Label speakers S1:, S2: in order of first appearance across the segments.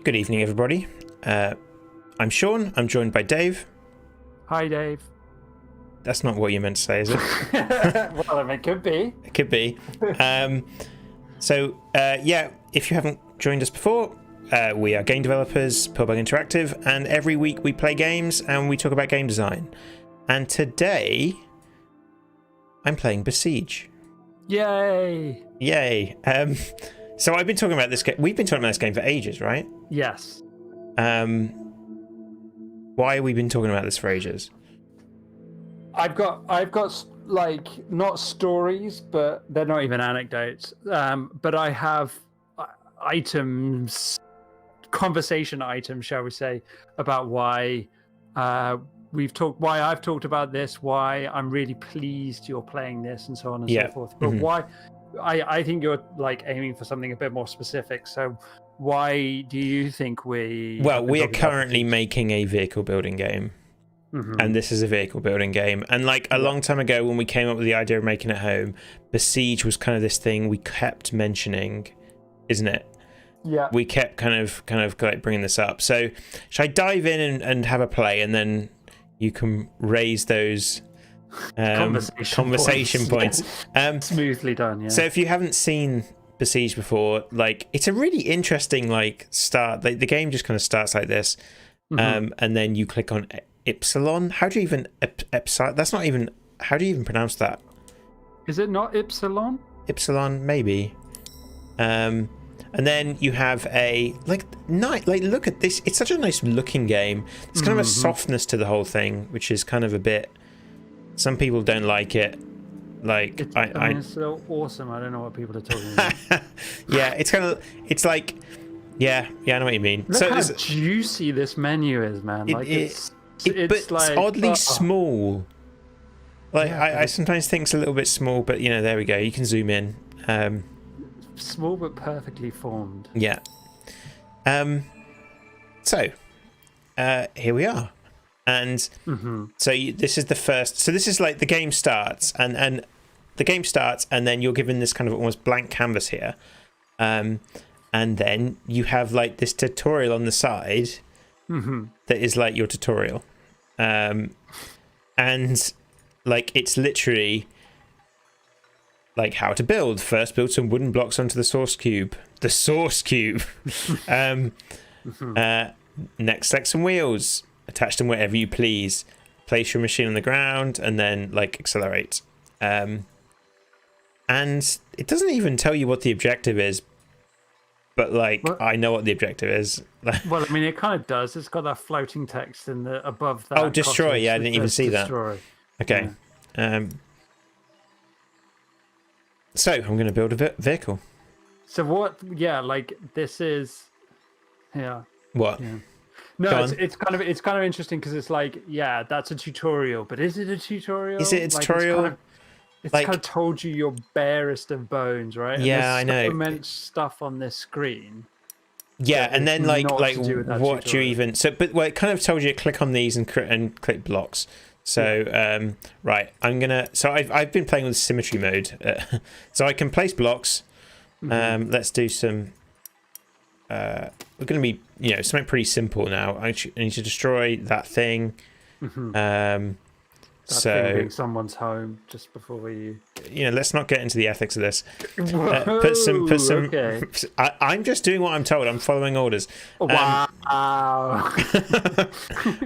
S1: Good evening, everybody. I'm Sean. I'm joined by Dave.
S2: Hi, Dave.
S1: That's not what you meant to say, is it?
S2: Well, I mean, it could be.
S1: It could be. Yeah, if you haven't joined us before, we are game developers, Pullbug Interactive, and every week we play games and we talk about game design. And today, I'm playing Besiege.
S2: Yay!
S1: Yay! So I've been talking about this game. We've been talking about this game for ages, right?
S2: Yes.
S1: Why have we been talking about this for ages?
S2: I've got like not stories, but they're not even anecdotes. But I have conversation items, shall we say, about why I've talked about this, why I'm really pleased you're playing this, and so on and so forth. But why I think you're like aiming for something a bit more specific. So why do you think we?
S1: Well, we are currently making a vehicle building game. And this is a vehicle building game. And like a long time ago when we came up with the idea of making it home, Besiege was kind of this thing we kept mentioning, isn't it?
S2: Yeah.
S1: We kept kind of like bringing this up. So should I dive in and have a play, and then you can raise those conversation points.
S2: Smoothly done, yeah.
S1: So if you haven't seen Besiege before, like it's a really interesting like start. Like, the game just kind of starts like this, and then you click on Epsilon. How do you even Epsilon? That's not even. How do you even pronounce that?
S2: Is it not Epsilon?
S1: Epsilon, maybe. And then you have a like look at this. It's such a nice looking game. There's kind of a softness to the whole thing, which is kind of a bit. Some people don't like it. Like
S2: it's so awesome. I don't know what people are talking about.
S1: Yeah, it's like I know what you mean.
S2: Look how juicy this menu is, man. It's
S1: oddly small. Like I sometimes think it's a little bit small, but you know, there we go. You can zoom in.
S2: Small but perfectly formed.
S1: Yeah. So here we are. And so this is the first. So this is like the game starts, and the game starts, and then you're given this kind of almost blank canvas here, and then you have like this tutorial on the side that is like your tutorial, and like it's literally like how to build. First, build some wooden blocks onto the source cube. The source cube. Next, select some wheels. Attach them wherever you please. Place your machine on the ground and then like accelerate. And it doesn't even tell you what the objective is, but like I know what the objective is.
S2: Well, I mean, it kind of does. It's got that floating text in the above that.
S1: Oh, destroy! Yeah, I didn't even see
S2: destroy.
S1: That. Okay. Yeah. So I'm going to build a vehicle.
S2: So what? Yeah, like this is. Yeah.
S1: What?
S2: Yeah. No, it's kind of interesting because it's like, yeah, that's a tutorial, but is it a tutorial?
S1: Is it a tutorial?
S2: It's kind of told you your barest of bones, right?
S1: Yeah, I know.
S2: So immense stuff on this screen.
S1: Yeah, and then like what do you even? So, but it kind of told you to click on these and click blocks. So right, I'm gonna. So I've been playing with symmetry mode, so I can place blocks. Let's do some. We're going to be, something pretty simple now. I need to destroy that thing.
S2: Thing being someone's home just before you.
S1: Let's not get into the ethics of this. Put some. Okay. I'm just doing what I'm told. I'm following orders.
S2: Wow.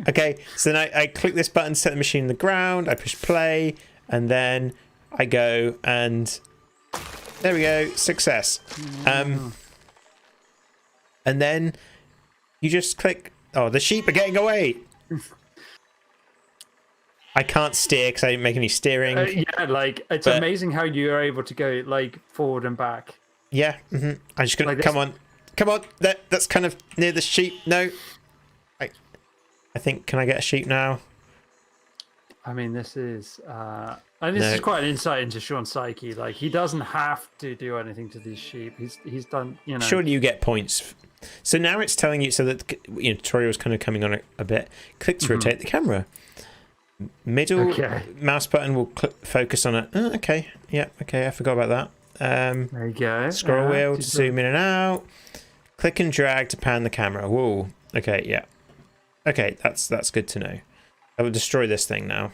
S1: Okay, so then I click this button to set the machine on the ground. I push play, and then I go and there we go. Success. And then you just click. Oh, the sheep are getting away. I can't steer because I didn't make any steering.
S2: It's amazing how you are able to go like forward and back.
S1: Yeah. I'm just gonna come on. That's kind of near the sheep. No. I think. Can I get a sheep now?
S2: I mean, this is is quite an insight into Sean's psyche. Like, he doesn't have to do anything to these sheep. He's done.
S1: Surely you get points. So now it's telling you, so that tutorial is kind of coming on a bit. Click to rotate the camera. Middle mouse button will focus on it. Oh, okay. Yeah. Okay. I forgot about that.
S2: There you go.
S1: Scroll wheel to zoom in and out. Click and drag to pan the camera. Whoa. Okay, yeah. Okay, that's good to know. I will destroy this thing now.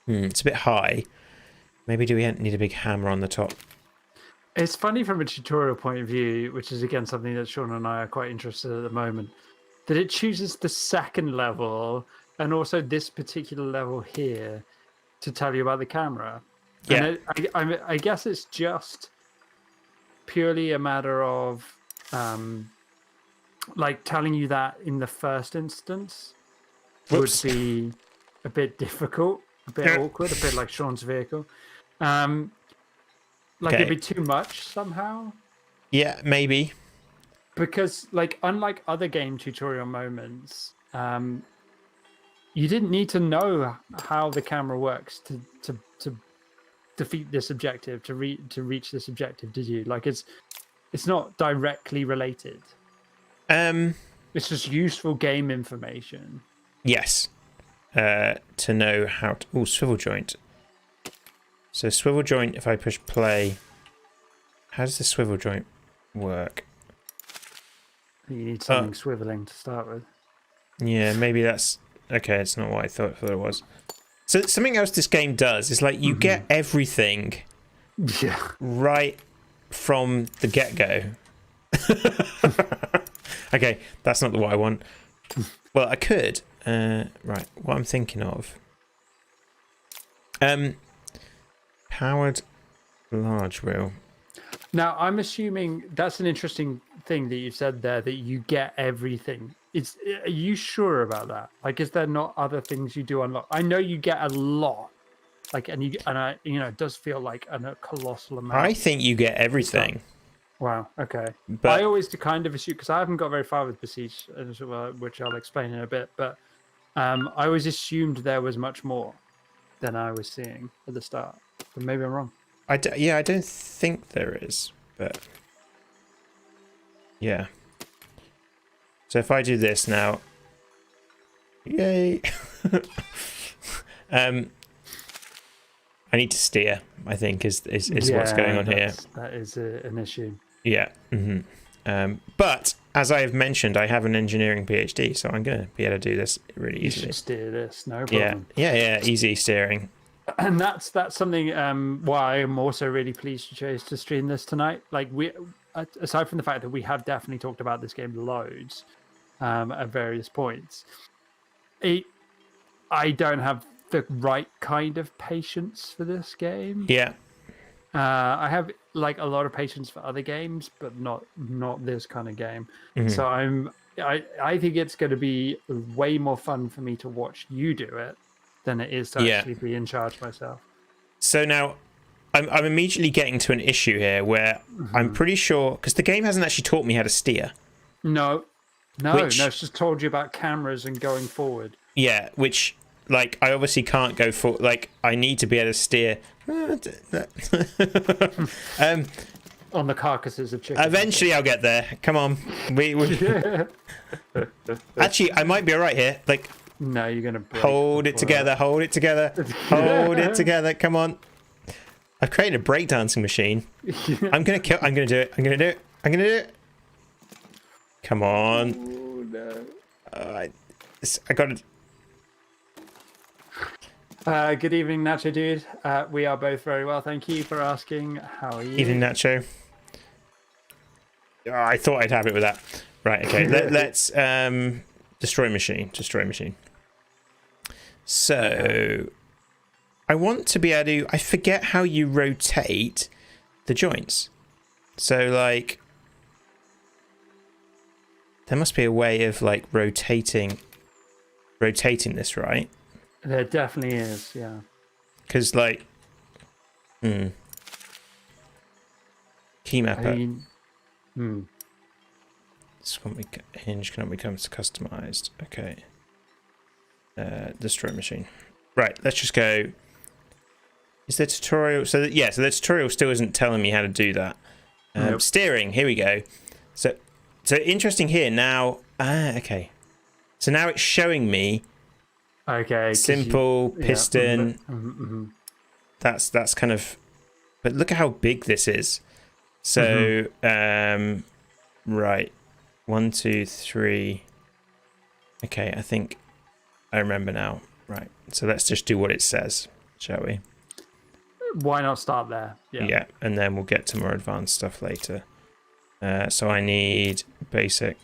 S1: It's a bit high. Maybe do we need a big hammer on the top?
S2: It's funny from a tutorial point of view, which is again something that Sean and I are quite interested in at the moment, that it chooses the second level and also this particular level here to tell you about the camera.
S1: Yeah.
S2: And I guess it's just purely a matter of like telling you that in the first instance would be a bit difficult, a bit awkward, a bit like Sean's vehicle. Like it'd be too much somehow.
S1: Yeah, maybe.
S2: Because like unlike other game tutorial moments, you didn't need to know how the camera works to defeat this objective, to reach this objective, did you? Like it's not directly related. It's just useful game information.
S1: Yes. To know how to... Oh, swivel joint. So swivel joint, if I push play... How does the swivel joint work?
S2: You need something swiveling to start with.
S1: Yeah, maybe that's... Okay, it's not what I thought it was. So something else this game does is like you get everything right from the get-go. Okay, that's not the what I want. Well, I could. Right, what I'm thinking of. Powered large wheel.
S2: Now, I'm assuming that's an interesting thing that you said there, that you get everything. Are you sure about that? Like, is there not other things you do unlock? I know you get a lot. Like, it does feel like a colossal amount.
S1: I think you get everything.
S2: Wow. Okay.
S1: But
S2: I always kind of assume, because I haven't got very far with Besiege, which I'll explain in a bit. But I always assumed there was much more than I was seeing at the start. But maybe I'm wrong.
S1: I don't think there is. But yeah. So if I do this now, yay! I need to steer. I think is what's going on here.
S2: That is an issue.
S1: Yeah. But as I have mentioned, I have an engineering PhD, so I'm going to be able to do this really easily.
S2: You should steer this, no problem.
S1: Yeah. Easy steering.
S2: And that's something why I'm also really pleased you chose to stream this tonight. Like aside from the fact that we have definitely talked about this game loads at various points, I don't have the right kind of patience for this game.
S1: Yeah.
S2: I have like a lot of patience for other games, but not this kind of game. So I think it's going to be way more fun for me to watch you do it than it is to actually be in charge myself. So
S1: now I'm immediately getting to an issue here where I'm pretty sure, because the game hasn't actually taught me how to steer.
S2: No, it's just told you about cameras and going forward.
S1: Yeah, which like I obviously can't go for, like I need to be able to steer
S2: on the carcasses of chickens.
S1: Eventually I'll get there. Come on. We Actually, I might be all right here. Like,
S2: no, you're gonna break.
S1: Hold it together. Hold it together. Hold it together. Come on. I've created a breakdancing machine. I'm gonna do it. I'm gonna do it. I'm gonna do it. Come on.
S2: Oh, no.
S1: I got it.
S2: Good evening, Nacho dude. We are both very well, thank you for asking. How are you?
S1: Evening, Nacho. Oh, I thought I'd have it with that. Right. Okay. Let's destroy machine. Destroy machine. So I want to be able to. I forget how you rotate the joints. So like, there must be a way of like rotating this, right?
S2: There definitely is, yeah.
S1: Because like, key mapper. Hinge cannot become customized. Okay. Destroy machine. Right. Let's just go. Is there tutorial? So the tutorial still isn't telling me how to do that.
S2: Nope.
S1: Steering. Here we go. So interesting here now. Okay. So now it's showing me.
S2: Okay.
S1: Simple piston. That's kind of. But look at how big this is. So Right. 1, 2, 3. Okay, I think I remember now. Right. So let's just do what it says, shall we?
S2: Why not start there?
S1: Yeah, and then we'll get to more advanced stuff later. So I need basic.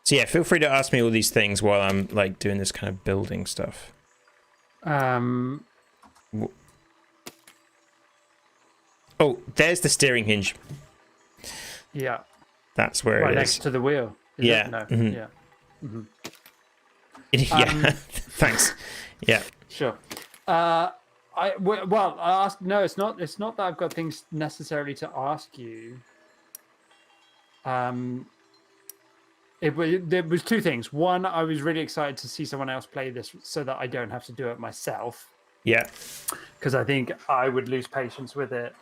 S1: So yeah, feel free to ask me all these things while I'm like doing this kind of building stuff. Oh, there's the steering hinge.
S2: Yeah.
S1: That's where
S2: right
S1: it is.
S2: next to the wheel.
S1: Yeah.
S2: No.
S1: Mm-hmm.
S2: Yeah. Mm-hmm.
S1: Yeah. Thanks. Yeah.
S2: Sure. I asked. No, it's not. It's not that I've got things necessarily to ask you. There was two things. One, I was really excited to see someone else play this, so that I don't have to do it myself.
S1: Yeah.
S2: Because I think I would lose patience with it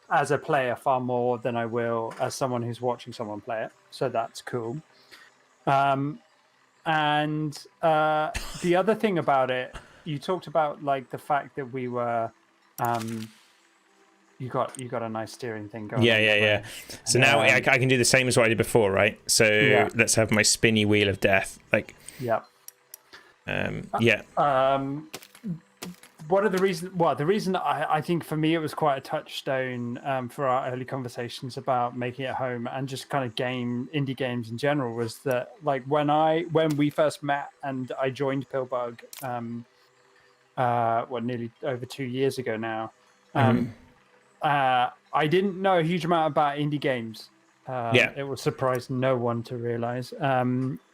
S2: as a player far more than I will as someone who's watching someone play it. So that's cool. And the other thing about it, you talked about like the fact that we were, you got a nice steering thing going.
S1: Yeah. So now I can do the same as what I did before, right? So let's have my spinny wheel of death. Like.
S2: Yeah.
S1: Yeah.
S2: What are the reasons? Well, the reason I think for me it was quite a touchstone for our early conversations about making it home and just kind of indie games in general was that like when we first met and I joined Pillbug, nearly over 2 years ago now. I didn't know a huge amount about indie games. It will surprise no one to realize.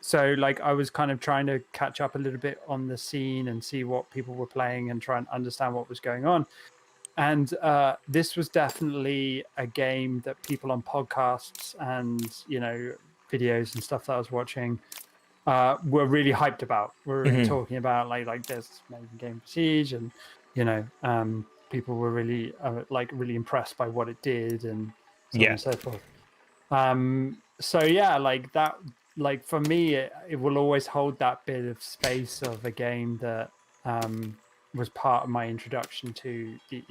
S2: So like I was kind of trying to catch up a little bit on the scene and see what people were playing and try and understand what was going on. And this was definitely a game that people on podcasts and, videos and stuff that I was watching were really hyped about. We're really talking about like there's this amazing game Besiege and, people were really really impressed by what it did and so on and so forth. Like that, like for me, it will always hold that bit of space of a game that was part of my introduction to the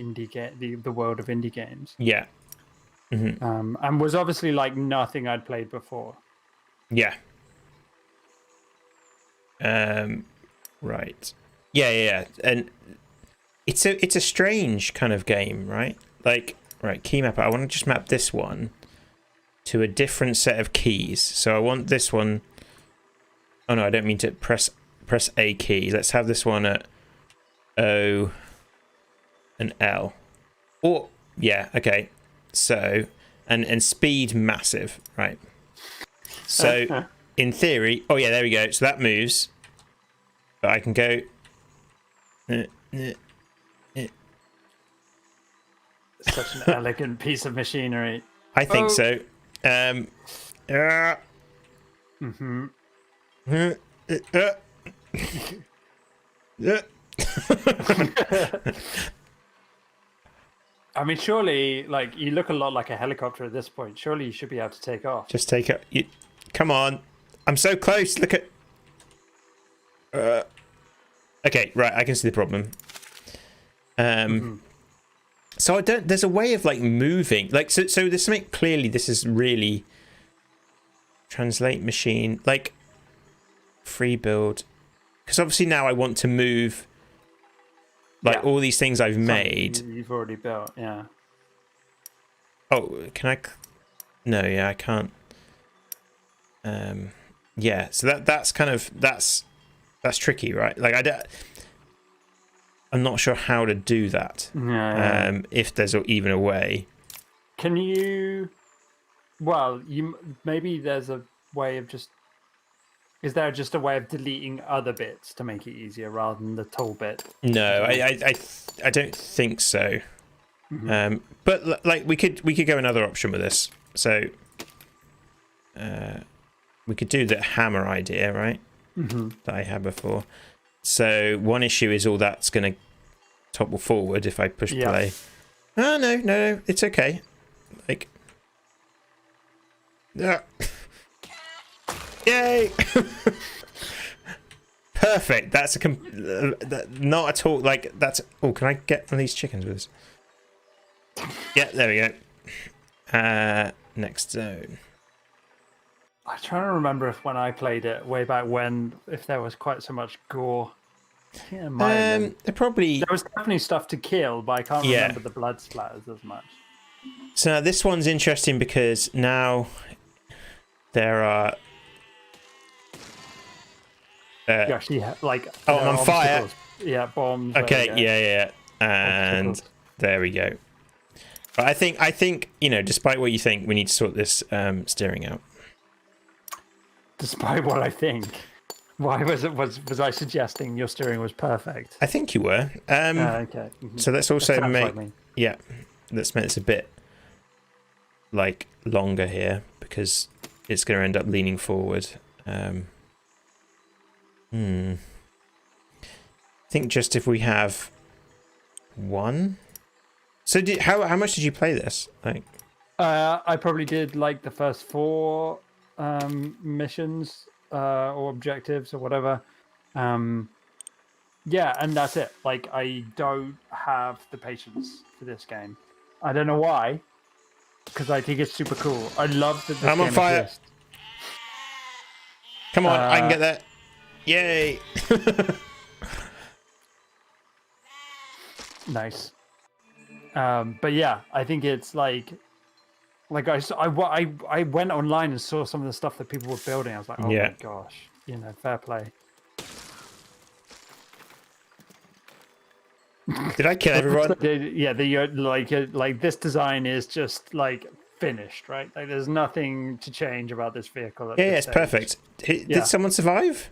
S2: the world of indie games.
S1: Yeah.
S2: And was obviously like nothing I'd played before.
S1: Yeah. Right. Yeah. And it's a strange kind of game, right? Like, right, key mapper. I want to just map this one to a different set of keys. So I want this one. Oh no, I don't mean to press a key. Let's have this one at O and L. Or yeah, okay. So and speed massive, right? So in theory, oh yeah, there we go. So that moves. But I can go.
S2: Such an elegant piece of machinery.
S1: I think so.
S2: I mean, surely, like, you look a lot like a helicopter at this point. Surely you should be able to take off.
S1: Just take it. Come on. I'm so close. Look at... Okay, right. I can see the problem. So there's a way of like moving, like so there's something clearly. This is really translate machine, like free build, because obviously now I want to move like all these things I've made.
S2: You've already built, yeah.
S1: Oh, can I? No, yeah, I can't. Yeah, so that's kind of that's tricky, right? Like I'm not sure how to do that.
S2: Yeah.
S1: If there's even a way.
S2: Can you? Well, maybe there's a way of just. Is there just a way of deleting other bits to make it easier rather than the tool bit?
S1: No, I don't think so. But like we could go another option with this. So we could do the hammer idea, right? That I had before. So one issue is all that's going to topple forward if I push play. Oh, no, it's okay. Like, yay! Perfect. That's not at all like that's. Oh, can I get one of these chickens with this? Yeah, there we go. Next zone.
S2: I'm trying to remember if when I played it way back when, if there was quite so much gore. Yeah,
S1: There
S2: was definitely stuff to kill, but I can't remember the blood splatters as much.
S1: So now this one's interesting because now there are.
S2: You actually have, like.
S1: Oh, I'm on fire.
S2: Yeah, bombs.
S1: Okay, yeah, and there we go. But I think despite what you think, we need to sort this steering out.
S2: Despite what I think, why was I suggesting your steering was perfect?
S1: I think you were.
S2: Okay.
S1: So let's also let's make this a bit like longer here because it's going to end up leaning forward. I think just if we have one. So how much did you play this? Like,
S2: I probably did like the first 4 missions or objectives or whatever. Yeah, and that's it. Like, I don't have the patience for this game. I don't know why, because I think it's super cool. I love that this
S1: I'm
S2: game
S1: on fire.
S2: exists.
S1: Come on, I can get that. Yay!
S2: Nice. But yeah, I think it's like I went online and saw some of the stuff that people were building. I was like, oh my gosh, fair play.
S1: Did I kill everyone?
S2: Like this design is just like finished, right? Like there's nothing to change about this vehicle.
S1: Yeah, it's perfect. Did someone survive?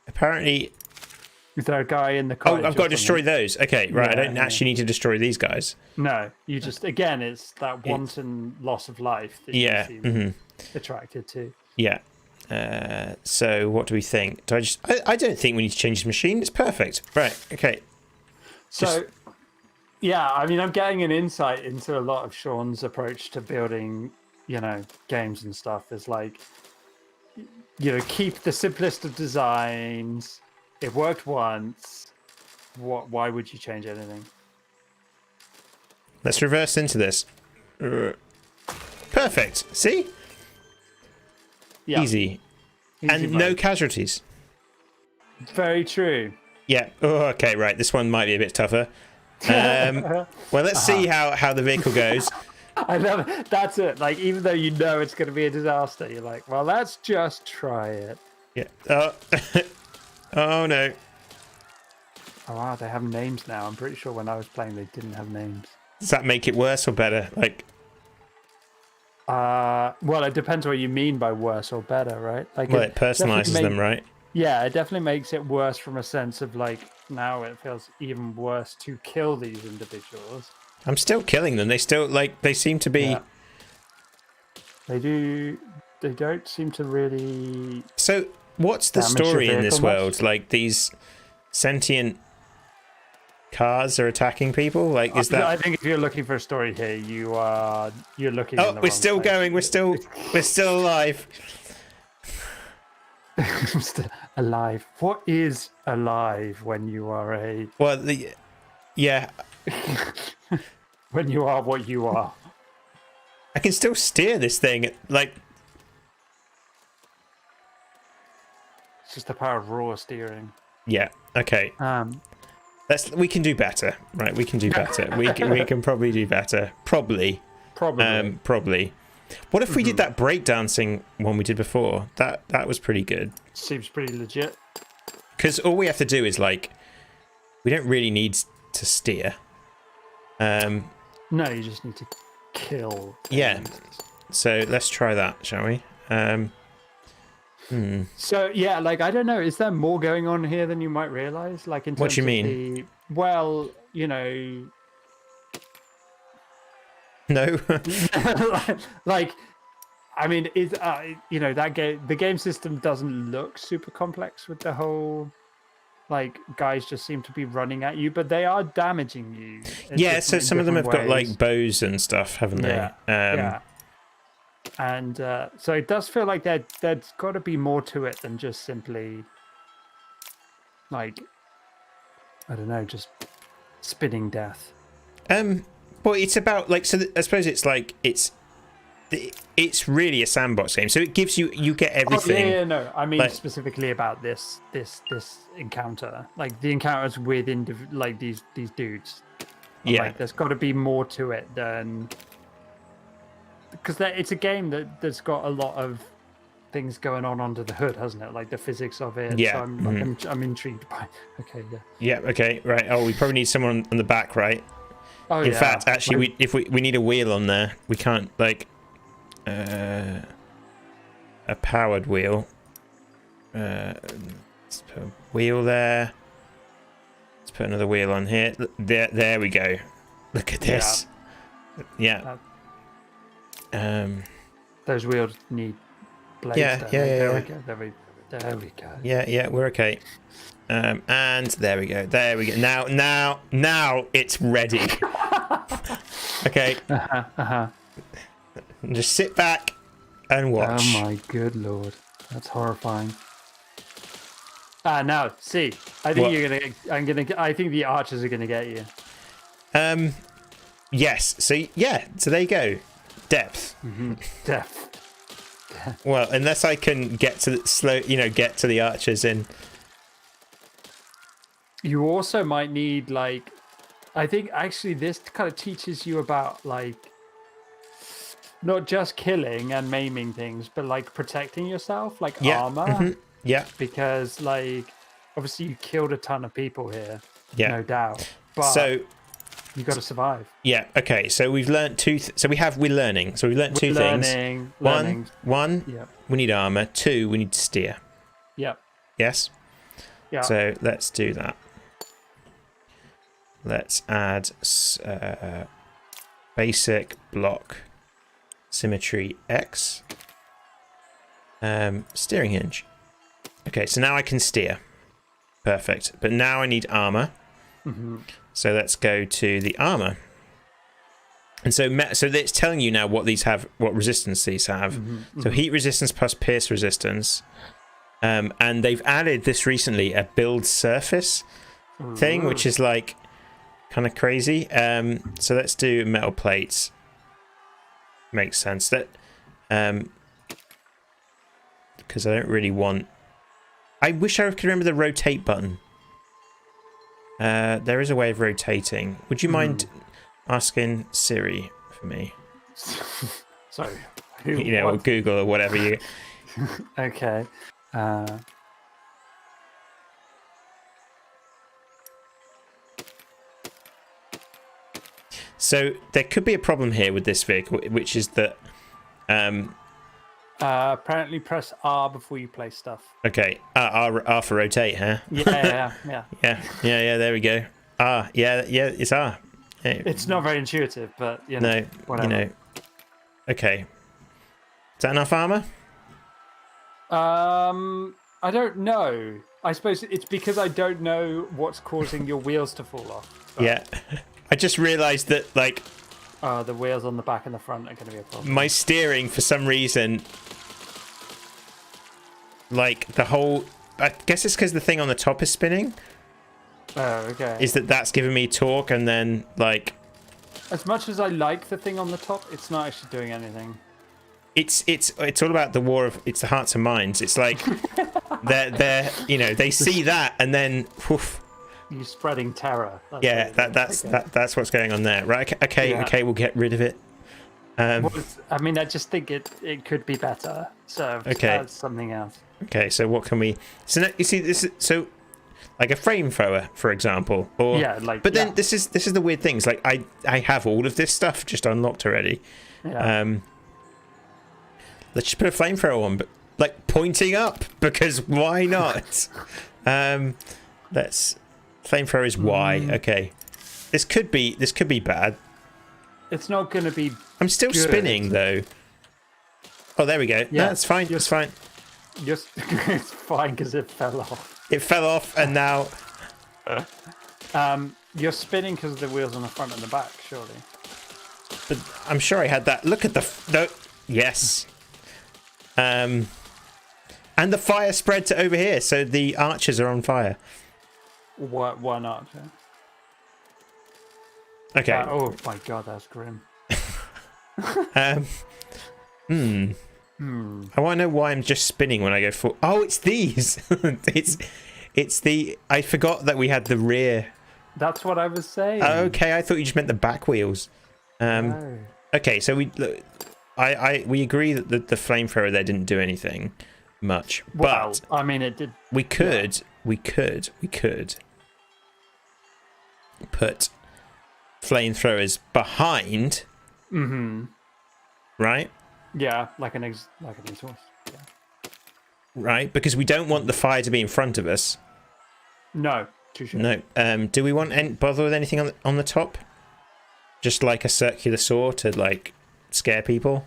S1: Apparently.
S2: Is there a guy in the cottage?
S1: Oh, I've got to destroy those. Okay, right. I don't actually need to destroy these guys.
S2: No, you just it's that wanton loss of life that you seem attracted to.
S1: Yeah. So what do we think? I don't think we need to change the machine. It's perfect. Right. Okay.
S2: So I mean, I'm getting an insight into a lot of Sean's approach to building, games and stuff. Is like, keep the simplest of designs. It worked once. Why would you change anything?
S1: Let's reverse into this. Perfect. See?
S2: Yeah.
S1: Easy. And no casualties.
S2: Very true.
S1: Yeah. Oh, okay, right. This one might be a bit tougher. Well, let's see how the vehicle goes.
S2: I love it. That's it. Like, even though it's going to be a disaster, you're like, well, let's just try it.
S1: Yeah. Oh, no.
S2: Oh, wow, they have names now. I'm pretty sure when I was playing, they didn't have names.
S1: Does that make it worse or better? Like,
S2: well, it depends what you mean by worse or better, right? Like,
S1: well, it personalizes them, right?
S2: Yeah, it definitely makes it worse from a sense of like now it feels even worse to kill these individuals.
S1: I'm still killing them. They still they seem to be.
S2: Yeah. They don't seem to really.
S1: So, what's the story in this world? Like these sentient cars are attacking people. Like, is that?
S2: I think if you're looking for a story here, you're looking.
S1: Oh, we're still going. We're still alive.
S2: Alive. What is alive when you are a?
S1: Well, yeah.
S2: When you are what you are.
S1: I can still steer this thing. Like,
S2: it's just the power of raw steering.
S1: Yeah. Okay. We can do better, right? We can do better. we can probably do better. Probably. What if we did that breakdancing one we did before? That was pretty good.
S2: Seems pretty legit.
S1: Because all we have to do is we don't really need to steer.
S2: No, you just need to kill.
S1: Yeah. So let's try that, shall we?
S2: So yeah, I don't know. Is there more going on here than you might realize? Like in terms
S1: what do you mean?
S2: Well,
S1: No.
S2: I mean, is the game system doesn't look super complex with the whole guys just seem to be running at you, but they are damaging you.
S1: Yeah, so some of them have got bows and stuff, haven't they?
S2: Yeah. And so it does feel like there's got to be more to it than just simply I don't know, just spinning death.
S1: Well, it's about like I suppose it's like it's really a sandbox game, so it gives you get everything.
S2: Oh, yeah, no, I mean like, specifically about this encounter, like the encounters with like these dudes.
S1: Yeah,
S2: like, there's got to be more to it than because it's a game that's got a lot of things going on under the hood, hasn't it? Like the physics of it.
S1: Yeah,
S2: so I'm intrigued by. Okay, yeah.
S1: Yeah. Okay. Right. Oh, we probably need someone on the back, right?
S2: Oh,
S1: In fact, actually, if we need a wheel on there, we can't like a powered wheel. Let's put a wheel there. Let's put another wheel on here. There we go. Look at this. Yeah.
S2: Those wheels need blades.
S1: Yeah.
S2: There we go. There we go.
S1: Yeah. We're okay. And there we go. Now it's ready. Okay. Just sit back and watch.
S2: Oh my good lord, that's horrifying. Now see, I think I think the archers are gonna get you.
S1: Yes. So yeah. So there you go. Depth.
S2: Depth.
S1: Well, unless I can get to get to the archers in.
S2: You also might need like, I think actually this kind of teaches you about like, not just killing and maiming things, but like protecting yourself, like armor.
S1: Yeah.
S2: Because like, obviously you killed a ton of people here.
S1: Yeah.
S2: No doubt. But
S1: so
S2: you got to survive.
S1: Yeah. Okay. So we've learned we're learning. So we learned two things. One.
S2: Yep.
S1: We need armor. 2. We need to steer.
S2: Yep.
S1: Yes.
S2: Yeah.
S1: So let's do that. Let's add basic block symmetry X. Steering hinge. Okay, so now I can steer. Perfect. But now I need armor. So let's go to the armor. And so it's telling you now what these have, what resistance these have. So heat resistance plus pierce resistance. And they've added this recently, a build surface thing, which is like kind of crazy. So let's do metal plates. Makes sense. That because I don't really want. I wish I could remember the rotate button. There is a way of rotating. Would you mind asking Siri for me?
S2: Sorry.
S1: Or Google or whatever you.
S2: Okay.
S1: So there could be a problem here with this vehicle, which is that.
S2: Apparently, press R before you place stuff.
S1: Okay, R for rotate, huh?
S2: Yeah.
S1: There we go. R, yeah, it's R. Yeah.
S2: It's not very intuitive, but whatever.
S1: Okay. Is that enough armor?
S2: I don't know. I suppose it's because I don't know what's causing your wheels to fall off. But...
S1: Yeah. I just realised that, like...
S2: the wheels on the back and the front are going to be a problem.
S1: My steering, for some reason... Like, the whole... I guess it's because the thing on the top is spinning.
S2: Oh, okay.
S1: Is that's giving me torque, and then, like...
S2: As much as I like the thing on the top, it's not actually doing anything.
S1: It's all about the war of... It's the hearts and minds. It's like... they're they see that, and then... Woof,
S2: you spreading terror.
S1: That's what's going on there, right? Okay, we'll get rid of it.
S2: I mean, I just think it could be better. So that's something else.
S1: Okay, so what can we? So now, you see, this is so like a frame thrower, for example, or But then this is the weird things. Like I have all of this stuff just unlocked already.
S2: Yeah.
S1: Let's just put a flamethrower on, but like pointing up, because why not? Let's. Flamethrower is Y. Okay, this could be bad.
S2: It's not going to be.
S1: I'm still
S2: good.
S1: spinning though. Oh, there we go. Yeah, that's fine. It's fine.
S2: It's fine because it fell off.
S1: It fell off, and now.
S2: You're spinning because of the wheels on the front and the back, surely.
S1: But I'm sure I had that. Look at the. Yes. And the fire spread to over here, so the archers are on fire.
S2: One archer.
S1: Okay.
S2: Oh my god, that's grim.
S1: I want to know why I'm just spinning when I go for. Oh, it's these. it's the. I forgot that we had the rear.
S2: That's what I was saying.
S1: Okay, I thought you just meant the back wheels.
S2: No.
S1: Okay, so we agree that the flamethrower there didn't do anything much.
S2: Well,
S1: but
S2: I mean, it did.
S1: We could put flamethrowers behind. Right.
S2: Yeah, like an exhaust. Yeah.
S1: Right, because we don't want the fire to be in front of us.
S2: No, too sure.
S1: No. Do we want bother with anything on the top? Just like a circular saw to like scare people,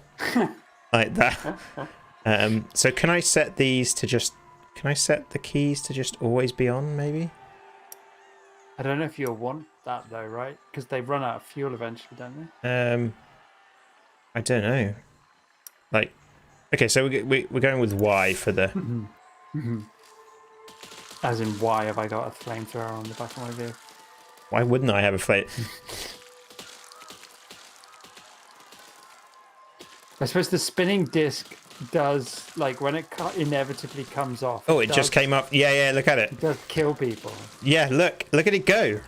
S1: like that. So can I set these to just? Can I set the keys to just always be on? Maybe.
S2: I don't know if you'll want that though, right? Because they run out of fuel eventually, don't they?
S1: I don't know. Like, okay, so we're going with Y for the.
S2: As in, why have I got a flamethrower on the back of my vehicle?
S1: Why wouldn't I have a flame?
S2: I suppose the spinning disc does, like, when it inevitably comes off.
S1: Oh, it just came up. Yeah, look at it.
S2: It does kill people.
S1: Yeah, look at it go.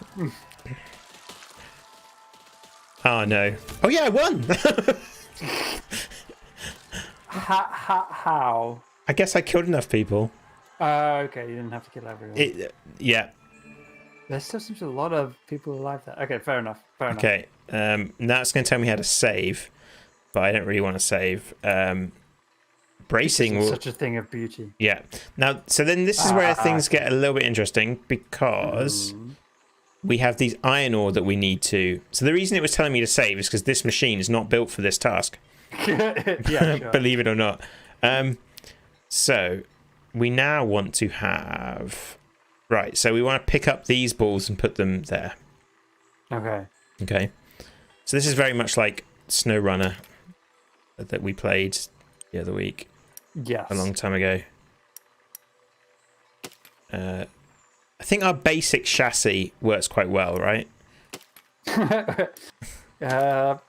S1: Oh no. Oh yeah, I won.
S2: How?
S1: I guess I killed enough people.
S2: Okay, you didn't have to kill everyone.
S1: Yeah.
S2: There still seems a lot of people alive there. Okay, fair enough.
S1: Okay, now it's going to tell me how to save, but I don't really want to save. Bracing will...
S2: such a thing of beauty.
S1: Yeah. Now, so then this is where things get a little bit interesting, because we have these iron ore that we need to... So the reason it was telling me to save is because this machine is not built for this task.
S2: Yeah, sure.
S1: Believe it or not. So we now want to have... Right, so we want to pick up these balls and put them there. Okay. So this is very much like SnowRunner that we played the other week.
S2: Yes.
S1: A long time ago. I think our basic chassis works quite well, right?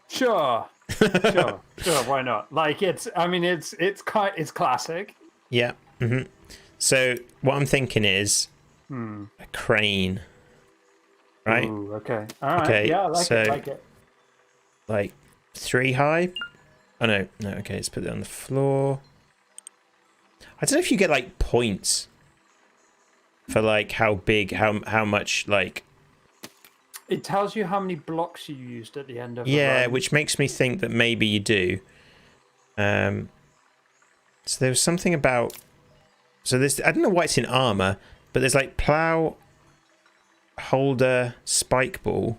S2: Sure, why not? Like, it's classic.
S1: Yeah. So what I'm thinking is a crane, right?
S2: Ooh, okay. All right.
S1: Okay.
S2: Yeah, I like it.
S1: Like 3 high. Oh no. Okay, let's put it on the floor. I don't know if you get like points for like how big, how much like.
S2: It tells you how many blocks you used at the end of.
S1: Yeah, which makes me think that maybe you do. So there was something about. So there's, I don't know why it's in armor, but there's like plow, holder, spike ball.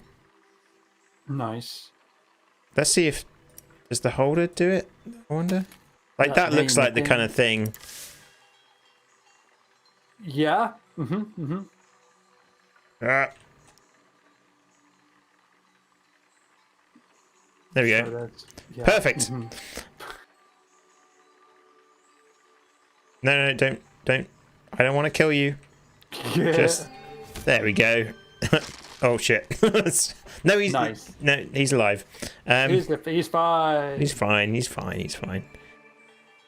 S2: Nice.
S1: Let's see if does the holder do it. I wonder. Like that looks like the kind of thing.
S2: Yeah.
S1: There we go. Yeah. Perfect. No, don't. I don't want to kill you.
S2: Yeah.
S1: Just there we go. Oh shit. No, he's
S2: nice.
S1: No, he's alive.
S2: He's fine.
S1: He's fine.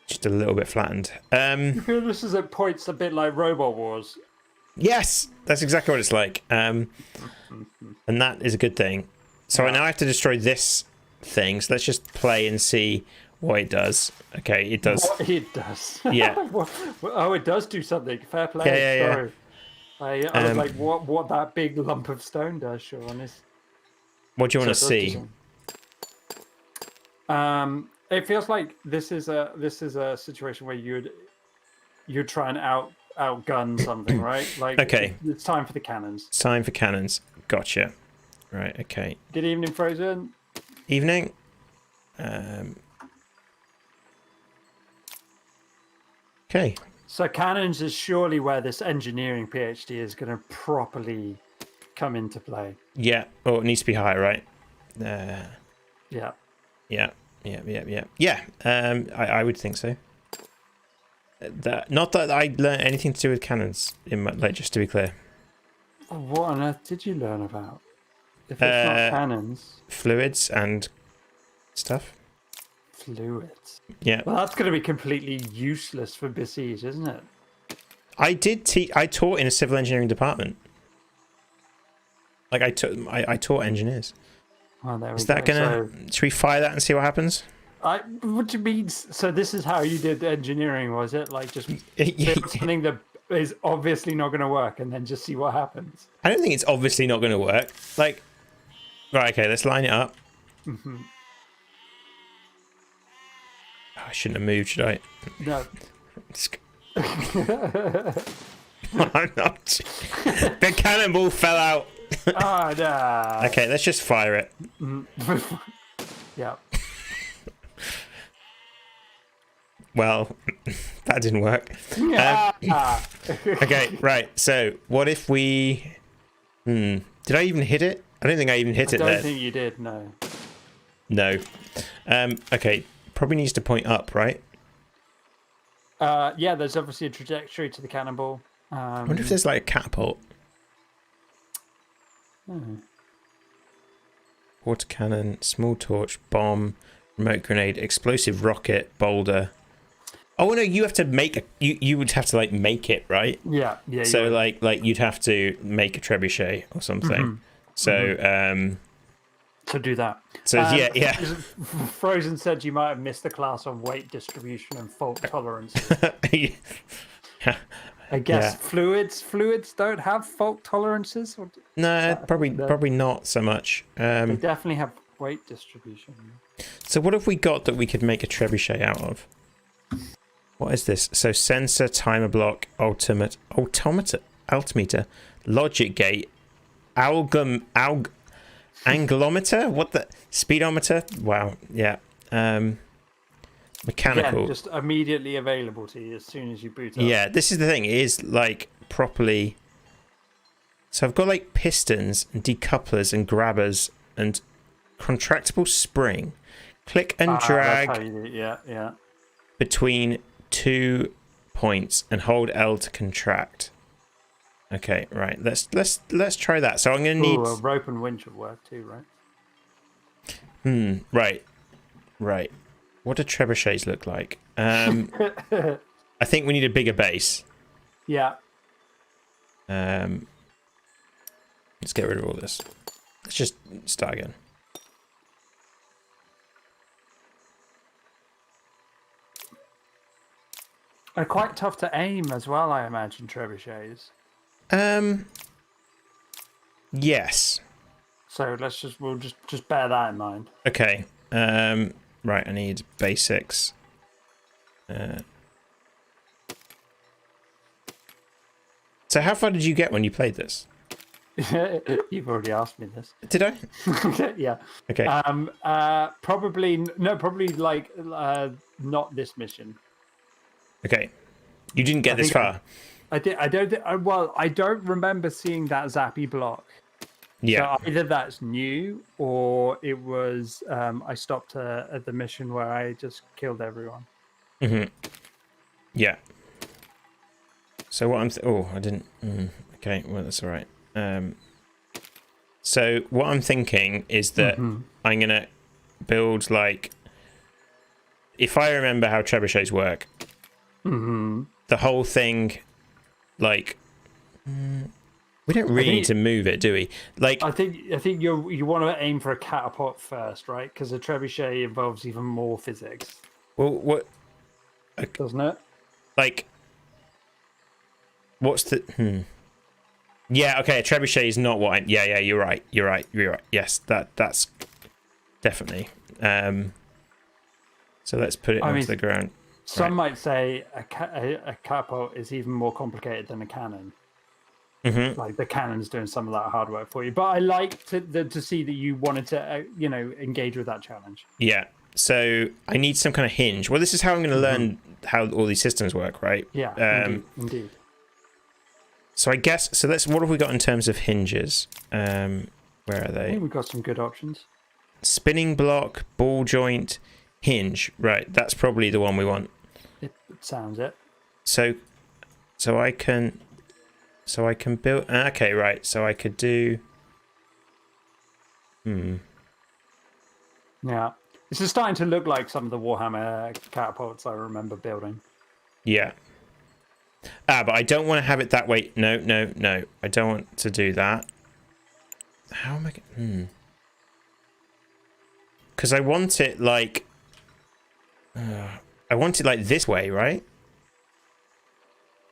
S1: Just a little bit flattened.
S2: This is at points a bit like Robot Wars.
S1: Yes, that's exactly what it's like. And that is a good thing. So now I have to destroy this thing. So let's just play and see what it does. Okay, it does.
S2: What it does.
S1: Yeah.
S2: Oh, it does do something. Fair play.
S1: Yeah.
S2: Sorry. I was like, what that big lump of stone does, Sean.
S1: What do you want to see?
S2: It feels like this is a situation where you'd try and outgun something, right? Like,
S1: okay,
S2: it's time for the cannons.
S1: It's time for cannons. Gotcha. Right. Okay.
S2: Good evening, Frozen.
S1: Evening. Okay.
S2: So cannons is surely where this engineering PhD is going to properly come into play.
S1: Yeah. Oh, it needs to be high, right?
S2: Yeah.
S1: I would think so. Not that I learned anything to do with cannons in my, like, just to be clear.
S2: What on earth did you learn about? If it's not cannons,
S1: fluids and stuff.
S2: Fluids.
S1: Yeah.
S2: Well, that's going to be completely useless for Besiege, isn't it?
S1: I taught in a civil engineering department. Like I taught engineers.
S2: Oh, there we
S1: Is that
S2: go.
S1: gonna? Should we fire that and see what happens?
S2: What do you mean? So this is how you did engineering, was it? Like just build something that is obviously not going to work, and then just see what happens.
S1: I don't think it's obviously not going to work. Like, right, okay, let's line it up.
S2: Mm-hmm.
S1: Oh, I shouldn't have moved, should I?
S2: No.
S1: I'm not. The cannonball fell out.
S2: Oh, no.
S1: Okay, let's just fire it.
S2: Yeah.
S1: Well, that didn't work.
S2: Yeah.
S1: Okay, right. So, what if we? Did I even hit it? I don't think I even hit it there.
S2: I don't think you did. No.
S1: No. Okay. Probably needs to point up, right?
S2: Yeah. There's obviously a trajectory to the cannonball.
S1: I wonder if there's like a catapult. Water cannon, small torch, bomb, remote grenade, explosive rocket, boulder. Oh no, you have to make a, you would have to like make it, right?
S2: Yeah, yeah.
S1: So like you'd have to make a trebuchet or something. So
S2: so do that.
S1: So yeah.
S2: Frozen said you might have missed the class on weight distribution and fault tolerance. I guess fluids don't have fault tolerances.
S1: No, probably not so much.
S2: They definitely have weight distribution.
S1: So what have we got that we could make a trebuchet out of? What is this? So sensor, timer block, altimeter, logic gate, anglometer. What the speedometer? Wow. Yeah. Mechanical.
S2: Again, just immediately available to you as soon as you boot up.
S1: Yeah, this is the thing. It is like properly. So I've got like pistons and decouplers and grabbers and contractible spring. Click and drag.
S2: That's how you do it. Yeah.
S1: Between 2 points and hold L to contract. Okay, right. Let's try that. So I'm gonna need
S2: a rope and winch would work too, right?
S1: Right. What do trebuchets look like? I think we need a bigger base.
S2: Yeah.
S1: Let's get rid of all this. Let's just start again.
S2: They're quite tough to aim as well, I imagine, trebuchets.
S1: Yes.
S2: So we'll just bear that in mind.
S1: Okay. Right, I need basics. So how far did you get when you played this?
S2: You've already asked me this.
S1: Did I?
S2: Yeah.
S1: Okay.
S2: Probably like not this mission.
S1: Okay. You didn't get this far.
S2: I did. I don't remember seeing that zappy block.
S1: Yeah.
S2: So either that's new or it was I stopped at the mission where I just killed everyone.
S1: Yeah. So what I didn't. Okay, well that's all right. So what I'm thinking is that I'm gonna build like, if I remember how trebuchets work, the whole thing, like. We don't really need to move it, do we? Like,
S2: I think you want to aim for a catapult first, right? Because a trebuchet involves even more physics.
S1: Well, what
S2: doesn't it?
S1: Like, what's the? Yeah, okay. A trebuchet is not what. Yeah. You're right. Yes, that's definitely. So let's put it onto the ground.
S2: Some might say a catapult is even more complicated than a cannon. Like the cannon's doing some of that hard work for you, but I like to see that you wanted to engage with that challenge.
S1: Yeah, so I need some kind of hinge. Well, this is how I'm going to learn how all these systems work, right?
S2: Yeah, indeed.
S1: So I guess what have we got in terms of hinges? Where are they?
S2: I think we've got some good options.
S1: Spinning block, ball joint, hinge. Right, that's probably the one we want.
S2: It sounds it.
S1: So I can build. Okay, right. So I could do. Hmm.
S2: Yeah. This is starting to look like some of the Warhammer catapults I remember building.
S1: Yeah. But I don't want to have it that way. No. I don't want to do that. How am I going... Because I want it like... I want it like this way, right?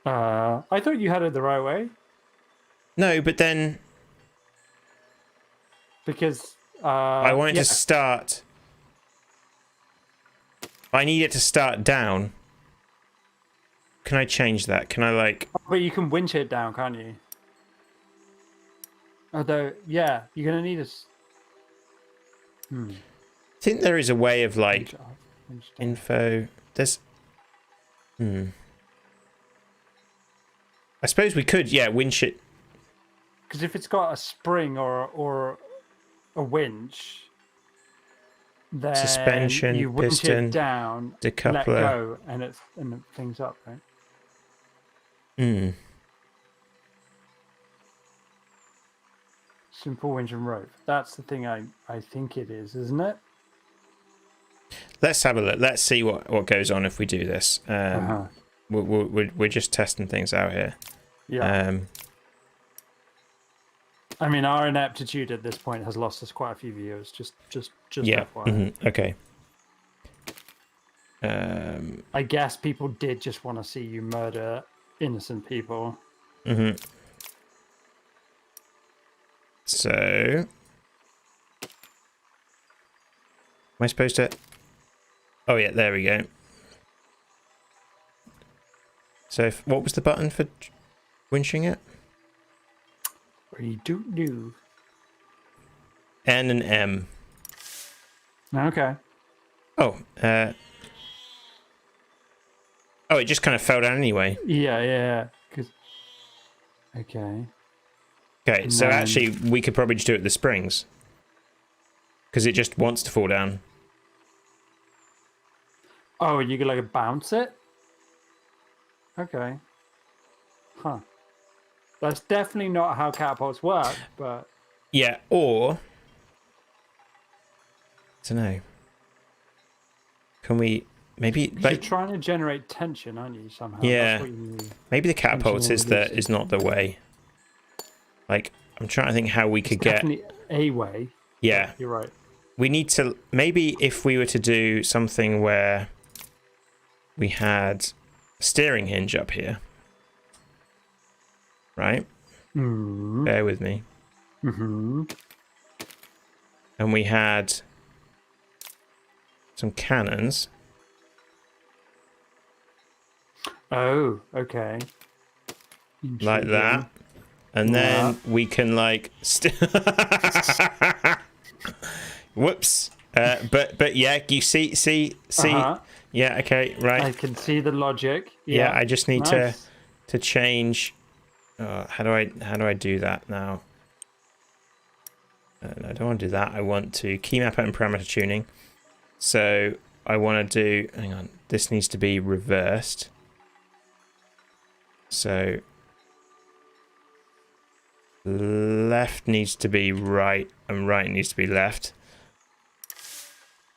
S2: I thought you had it the right way.
S1: No, but then...
S2: Because...
S1: I want it to start... I need it to start down. Can I change that? Can I like...
S2: But you can winch it down, can't you? Although, yeah, you're going to need a...
S1: I think there is a way of like... Info... There's... I suppose we could, yeah, winch it.
S2: Because if it's got a spring or a winch... Then
S1: suspension,
S2: you winch
S1: piston,
S2: it down,
S1: decoupler.
S2: let go, and it things up, right? Simple winch and rope. That's the thing I think it is, isn't it?
S1: Let's have a look. Let's see what goes on if we do this. We're just testing things out here.
S2: Yeah. I mean, our ineptitude at this point has lost us quite a few viewers. Just
S1: yeah.
S2: FYI.
S1: Okay.
S2: I guess people did just want to see you murder innocent people.
S1: So, am I supposed to? Oh yeah, there we go. So, what was the button for winching it?
S2: We don't do.
S1: N and M.
S2: Okay.
S1: Oh, oh, it just kind of fell down anyway.
S2: Yeah. Okay.
S1: Okay, so actually, we could probably just do it with the springs. Because it just wants to fall down.
S2: Oh, you could like bounce it? Okay. Huh. That's definitely not how catapults work, but...
S1: Yeah, or... I don't know. Can we... Maybe...
S2: You're trying to generate tension, aren't you, somehow?
S1: Yeah.
S2: That's what you need.
S1: Maybe the catapults is not the way. Like, I'm trying to think how we could get...
S2: Definitely a way.
S1: Yeah.
S2: You're right.
S1: We need to... Maybe if we were to do something where we had a steering hinge up here. Right? Bear with me. And we had some cannons.
S2: Oh, okay.
S1: Like that. And then we can like... Whoops. But yeah, you see. Yeah, okay, right.
S2: I can see the logic.
S1: Yeah, I just need to change... how do I do that now? No, I don't want to do that. I want to key map and parameter tuning. So I want to do... Hang on. This needs to be reversed. So left needs to be right and right needs to be left.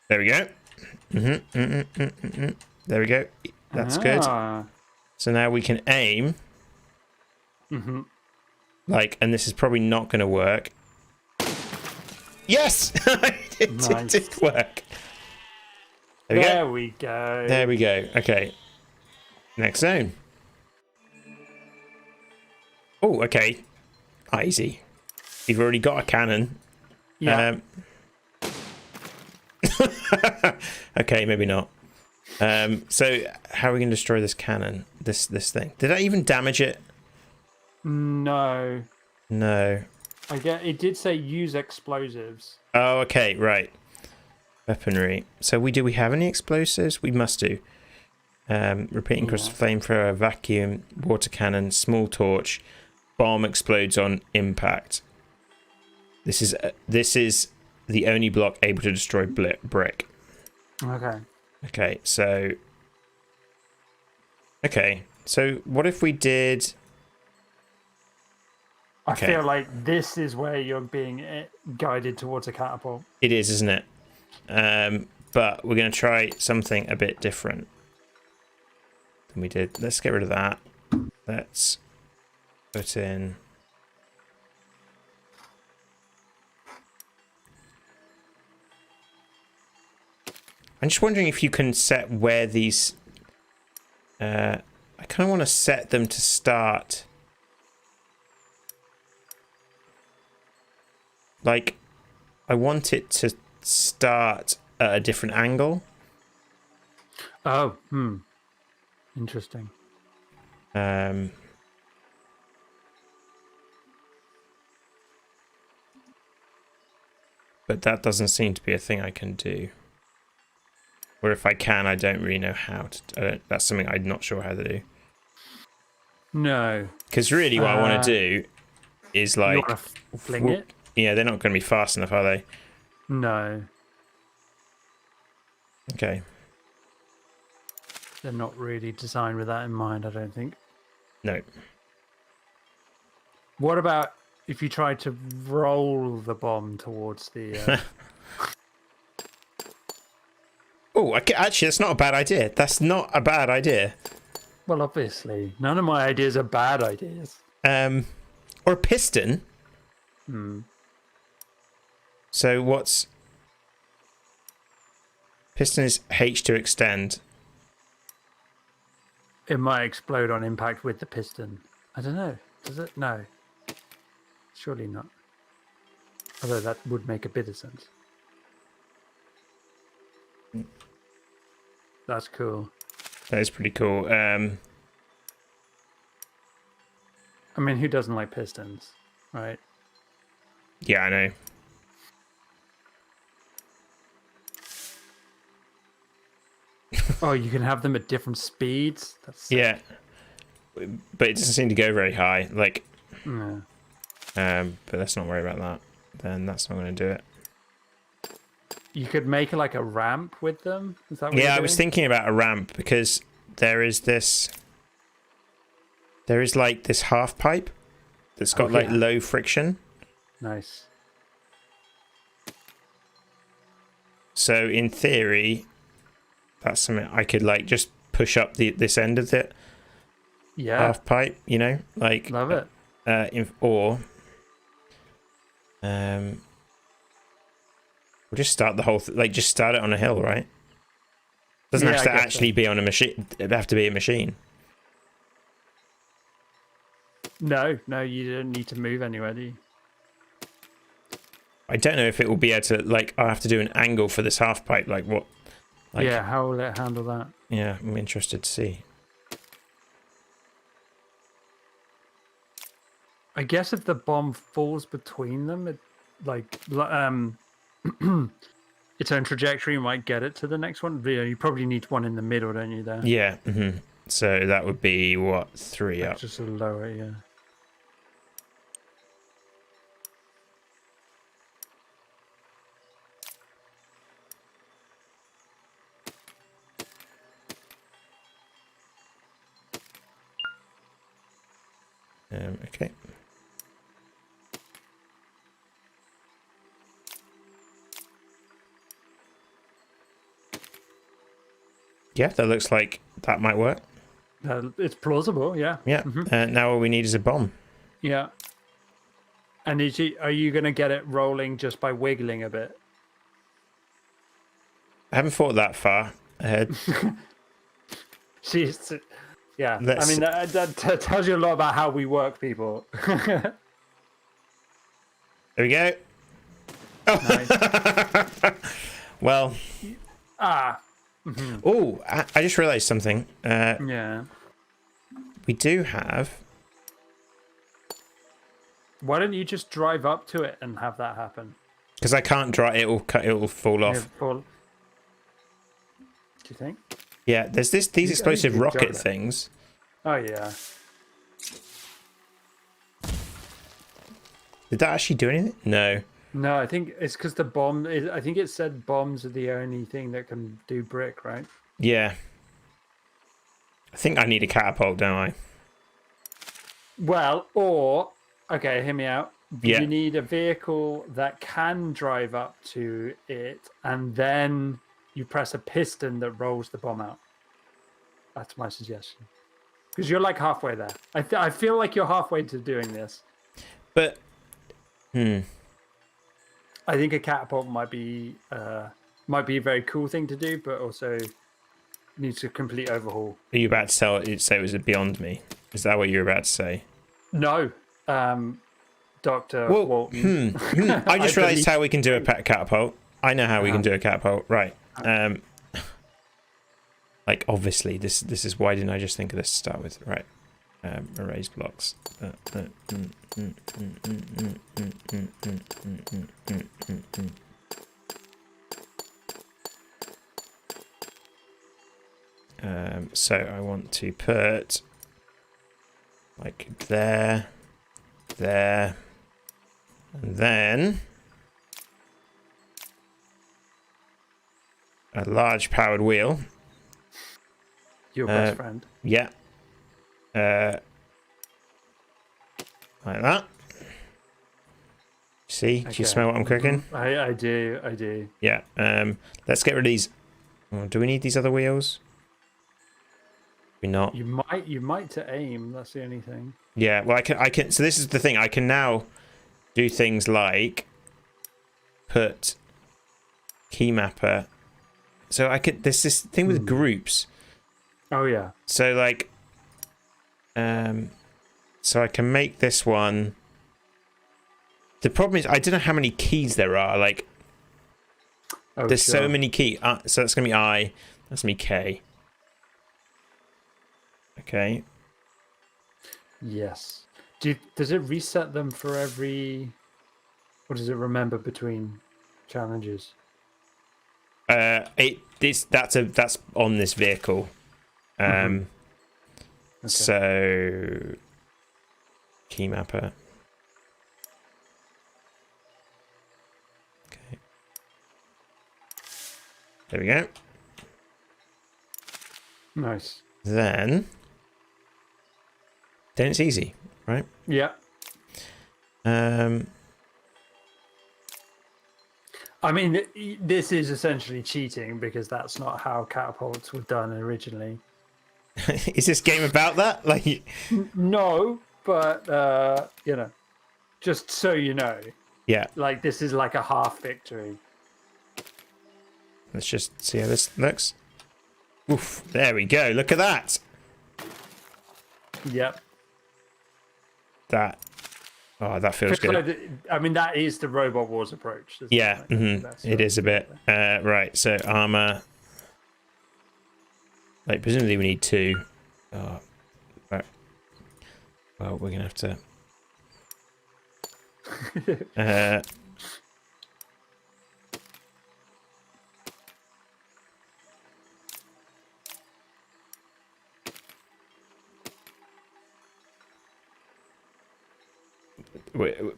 S1: There we go. There we go. That's good. So now we can aim. Like, and this is probably not going to work. Yes! It did work. There we go. There we go. Okay. Next zone. Oh, okay. Easy. You've already got a cannon.
S2: Yeah.
S1: Okay, maybe not. So how are we going to destroy this cannon? This thing. Did I even damage it?
S2: No. It did say use explosives.
S1: Oh, okay, right. Weaponry. So do we have any explosives? We must do. Repeating cross flamethrower, vacuum, water cannon, small torch, bomb explodes on impact. This is the only block able to destroy brick. Okay, so what if we did...
S2: I feel like this is where you're being guided towards a catapult.
S1: It is, isn't it? But we're going to try something a bit different than we did. Let's get rid of that. Let's put in... I'm just wondering if you can set where these... I kind of want to set them to start... Like, I want it to start at a different angle.
S2: Oh, interesting.
S1: But that doesn't seem to be a thing I can do. Or if I can, I don't really know how to. That's something I'm not sure how to do.
S2: No.
S1: Because really, what I want to do is like
S2: you want to fling it.
S1: Yeah, they're not going to be fast enough, are they?
S2: No.
S1: Okay.
S2: They're not really designed with that in mind, I don't think.
S1: No.
S2: What about if you tried to roll the bomb towards the...
S1: Oh, actually, that's not a bad idea. That's not a bad idea.
S2: Well, obviously. None of my ideas are bad ideas.
S1: Or a piston. So what's... Piston is H to extend.
S2: It might explode on impact with the piston. I don't know. Does it? No. Surely not. Although that would make a bit of sense. That's cool.
S1: That is pretty cool.
S2: I mean, who doesn't like pistons, right?
S1: Yeah, I know.
S2: Oh, you can have them at different speeds? That's
S1: yeah. But it doesn't seem to go very high. Like,
S2: yeah.
S1: But let's not worry about that. Then that's not going to do it.
S2: You could make like a ramp with them? Is that what
S1: Yeah, I was thinking about a ramp because there is like this half pipe that's got like low friction.
S2: Nice.
S1: So in theory, that's something I could like just push up this end of it.
S2: Yeah.
S1: Half pipe, you know, like
S2: love it.
S1: We'll just start the whole just start it on a hill, right? Doesn't have to actually be on a machine. It'd have to be a machine.
S2: No, you don't need to move anywhere, do you?
S1: I don't know if it will be able to, like, I'll have to do an angle for this half pipe, like what? Like,
S2: yeah, how will it handle that?
S1: Yeah, I'm interested to see.
S2: I guess if the bomb falls between them, it, like, its own trajectory might get it to the next one. But, yeah, you probably need one in the middle, don't you, there?
S1: Yeah, So that would be, what, 3 up?
S2: Just a lower, yeah.
S1: Okay. Yeah, that looks like that might work.
S2: It's plausible, yeah.
S1: Yeah. Now all we need is a bomb.
S2: Yeah. And are you going to get it rolling just by wiggling a bit?
S1: I haven't thought that far ahead.
S2: Yeah. I mean, that tells you a lot about how we work, people.
S1: There we go. Oh.
S2: Nice.
S1: Well. Oh, I just realized something.
S2: Yeah.
S1: We do have.
S2: Why don't you just drive up to it and have that happen?
S1: Because I can't drive. It will fall off.
S2: Do you think?
S1: Yeah. There's these explosive rocket things.
S2: Oh yeah.
S1: Did that actually do anything? No.
S2: No, I think it's because the bomb. I think it said bombs are the only thing that can do brick, right?
S1: Yeah. I think I need a catapult, don't I?
S2: Well, or Okay, hear me out.
S1: Yeah.
S2: You need a vehicle that can drive up to it, and then you press a piston that rolls the bomb out. That's my suggestion. Because you're like halfway there. I feel like you're halfway to doing this.
S1: But,
S2: I think a catapult might be a very cool thing to do, but also needs a complete overhaul.
S1: Are you about to say it was a beyond me? Is that what you're about to say?
S2: No. Dr. Walton.
S1: I just realized how we can do a catapult. I know how we can do a catapult. Right. Like, obviously, this is why didn't I just think of this to start with? Right. Erase blocks. So I want to put like there, and then a large powered wheel.
S2: Your best friend.
S1: Yeah. Like that. See? Okay. Do you smell what I'm cooking?
S2: I do.
S1: Yeah. Let's get rid of these. Oh, do we need these other wheels? We not.
S2: You might to aim. That's the only thing.
S1: Yeah. Well, I can. So this is the thing. I can now do things like put key mapper. So I could. There's this thing with groups.
S2: Oh yeah.
S1: So like, so I can make this one. The problem is I don't know how many keys there are. Like, there's so many keys. So that's gonna be I. That's gonna be K. Okay.
S2: Yes. Does it reset them for every? Or does it remember between challenges?
S1: That's on this vehicle. Okay. So key mapper. Okay. There we go.
S2: Nice.
S1: Then it's easy, right?
S2: Yeah. I mean, this is essentially cheating because that's not how catapults were done originally.
S1: Is this game about that? Like,
S2: no, but just so you know.
S1: Yeah.
S2: Like, this is like a half victory.
S1: Let's just see how this looks. Oof! There we go. Look at that.
S2: Yep.
S1: That. Oh, that feels good.
S2: I mean, that is the Robot Wars approach.
S1: Yeah, it is a bit. Right, so armor. Like, presumably we need 2. Oh, right. Well, we're gonna have to.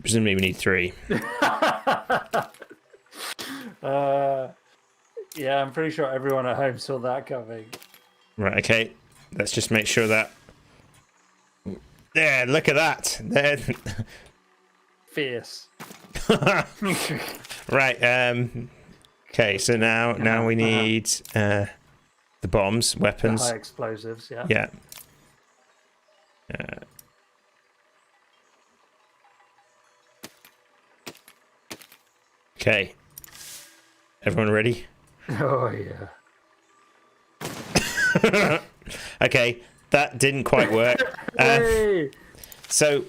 S1: Presumably we need 3.
S2: Yeah, I'm pretty sure everyone at home saw that coming.
S1: Right, okay. Let's just make sure that. There, look at that. There.
S2: Fierce.
S1: Right. Okay, so now we need the bombs, weapons,
S2: the high explosives. Yeah.
S1: Yeah. Okay. Everyone ready?
S2: Oh yeah.
S1: Okay, that didn't quite work.
S2: Hey!
S1: So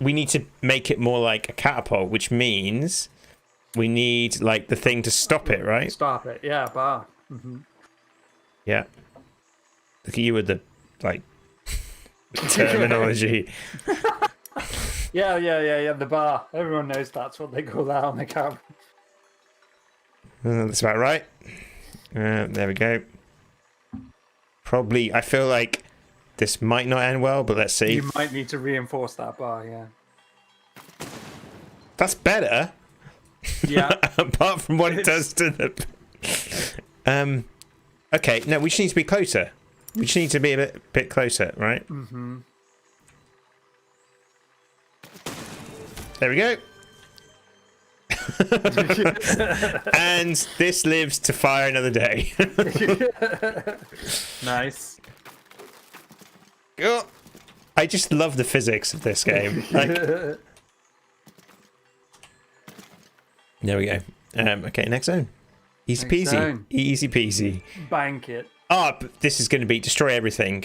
S1: we need to make it more like a catapult, which means we need like the thing to stop it, right?
S2: Stop it, yeah, bar.
S1: Yeah. Look at you with the like terminology.
S2: Yeah. The bar. Everyone knows that's what they call that on the camera.
S1: That's about right. There we go. Probably, I feel like this might not end well, but let's see.
S2: You might need to reinforce that bar, yeah.
S1: That's better.
S2: Yeah.
S1: Apart from what it does to the. Okay, no, we just need to be closer. We just need to be a bit closer, right? There we go. And this lives to fire another day.
S2: Nice.
S1: Oh, I just love the physics of this game. Like, there we go. Okay, next zone. Easy
S2: Next
S1: peasy.
S2: zone.
S1: Easy peasy.
S2: Bank it.
S1: Ah, but this is going to be destroy everything.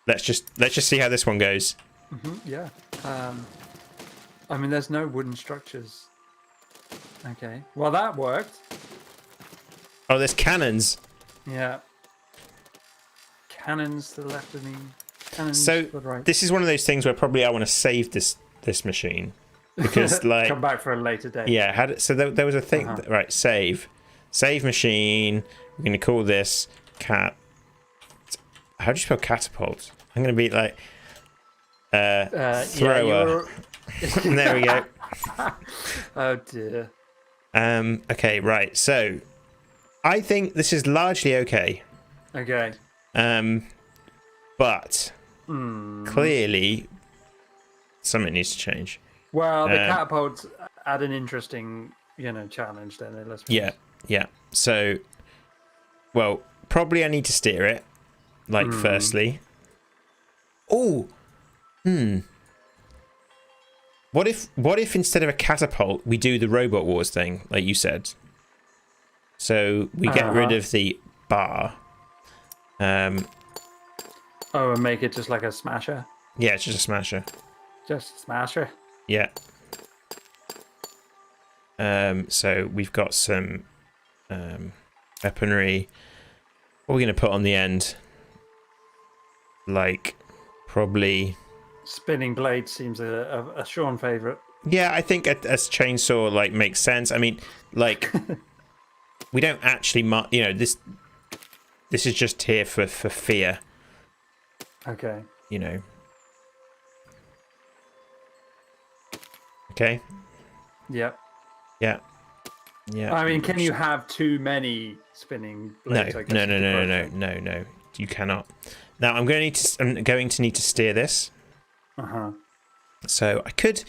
S1: Let's just see how this one goes.
S2: Yeah. I mean, there's no wooden structures. Okay. Well, that worked.
S1: Oh, there's cannons.
S2: Yeah. Cannons to the left of me. Cannons
S1: So
S2: to the right.
S1: this is one of those things where probably I want to save this machine because like
S2: come back for a later date.
S1: Yeah. So there was a thing. Right. Save machine. We're going to call this cat. How do you spell catapult? I'm going to be like thrower.
S2: Yeah,
S1: There we go.
S2: Oh dear.
S1: Okay, right. So I think this is largely okay.
S2: Okay.
S1: But clearly something needs to change.
S2: Well, the catapults add an interesting, challenge. Then let's.
S1: Yeah. So, well, probably I need to steer it. Like, firstly. Oh. What if instead of a catapult we do the Robot Wars thing, like you said? So we get rid of the bar.
S2: Oh, and make it just like a smasher.
S1: Yeah, it's just a smasher.
S2: Just a smasher.
S1: Yeah. So we've got some weaponry. What are we going to put on the end? Like, probably...
S2: Spinning blade seems a Sean favourite.
S1: Yeah, I think a chainsaw like makes sense. I mean, like, we don't actually... this is just here for fear.
S2: Okay.
S1: Okay?
S2: Yep.
S1: Yeah.
S2: I mean, can you have too many spinning blades?
S1: No. You cannot. Now I'm going to need to steer this. So I could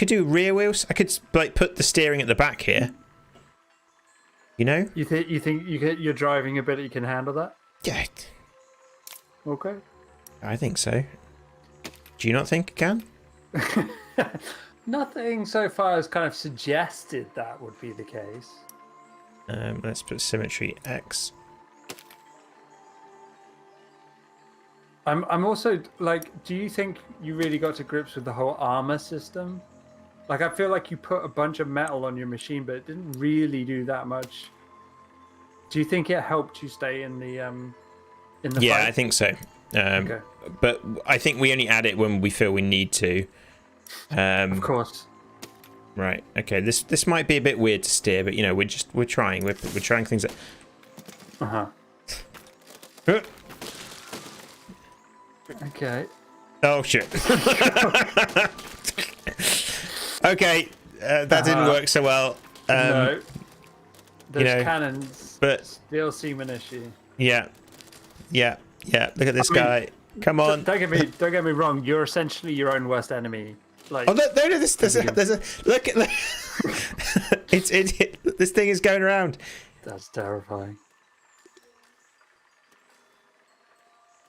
S1: do rear wheels. I could like put the steering at the back here.
S2: You think you're driving ability can handle that?
S1: Yeah.
S2: Okay.
S1: I think so. Do you not think it can?
S2: Nothing so far has kind of suggested that would be the case.
S1: Let's put symmetry X.
S2: I'm also like, do you think you really got to grips with the whole armor system? Like, I feel like you put a bunch of metal on your machine, but it didn't really do that much. Do you think it helped you stay in the
S1: Yeah,
S2: fight?
S1: I think so.
S2: Okay.
S1: But I think we only add it when we feel we need to.
S2: Of course.
S1: Right. Okay. This might be a bit weird to steer, but we're trying. We're trying things.
S2: Okay.
S1: Oh shit. Okay, that didn't work so well.
S2: No. There's cannons.
S1: But
S2: still seem an issue.
S1: Yeah. Look at this guy. Come on.
S2: Don't get me wrong. You're essentially your own worst enemy. Like,
S1: oh, look, there's a look at this thing is going around.
S2: That's terrifying.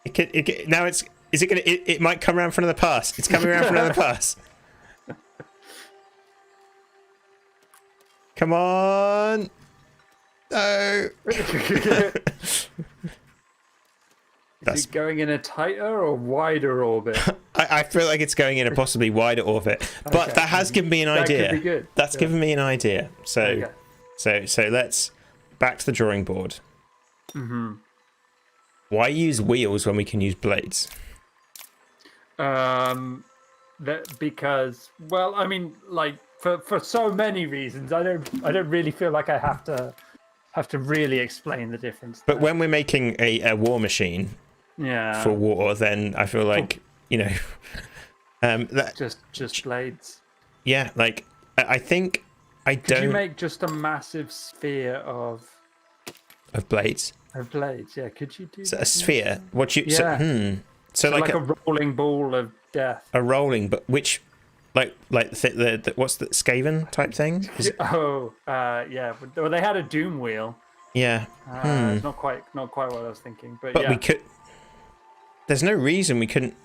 S1: It might come around for another pass. It's coming around for another pass. Come on. No.
S2: Is it going in a tighter or wider orbit?
S1: I feel like it's going in a possibly wider orbit, but that has given me an idea.
S2: That could be good.
S1: That's given me an idea. So,
S2: okay.
S1: so let's back to the drawing board. Why use wheels when we can use blades?
S2: Because, well, I mean, like for so many reasons, I don't really feel like I have to really explain the difference.
S1: But when we're making a war machine, for war, then I feel like that
S2: just blades.
S1: Yeah, like I think I don't.
S2: Could you make just a massive sphere of
S1: blades?
S2: Of blades, yeah. Could you do
S1: so
S2: that?
S1: A sphere? What you?
S2: Yeah.
S1: So like
S2: a rolling ball of death.
S1: A rolling, but which like the what's the Skaven type thing?
S2: Yeah. Well, they had a Doom wheel.
S1: Yeah.
S2: It's not quite what I was thinking, but yeah.
S1: we could. There's no reason we couldn't.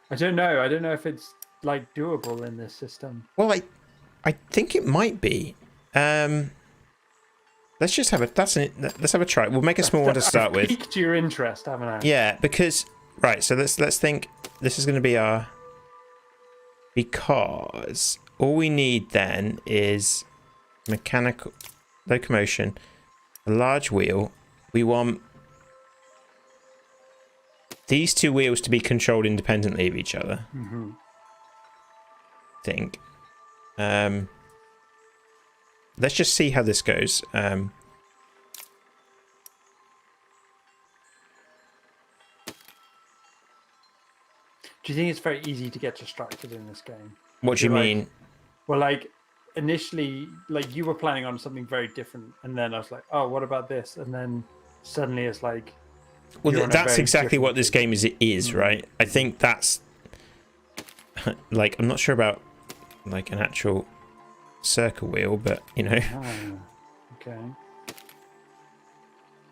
S2: I don't know if it's like doable in this system.
S1: Well, I think it might be. Let's just have let's have a try. We'll make a small one to start with.
S2: Piqued your interest, haven't I?
S1: Yeah, because right. So let's think. This is going to be our. Because all we need then is mechanical locomotion, a large wheel. We want these two wheels to be controlled independently of each other.
S2: Mm-hmm.
S1: I think. Let's just see how this goes.
S2: Do you think it's very easy to get distracted in this game?
S1: What do you mean?
S2: Well, like initially, like you were planning on something very different, and then I was like, "Oh, what about this?" And then suddenly it's like,
S1: well, that's exactly what this game is, right? I think that's like I'm not sure about like an actual circle wheel, but you know.
S2: Okay.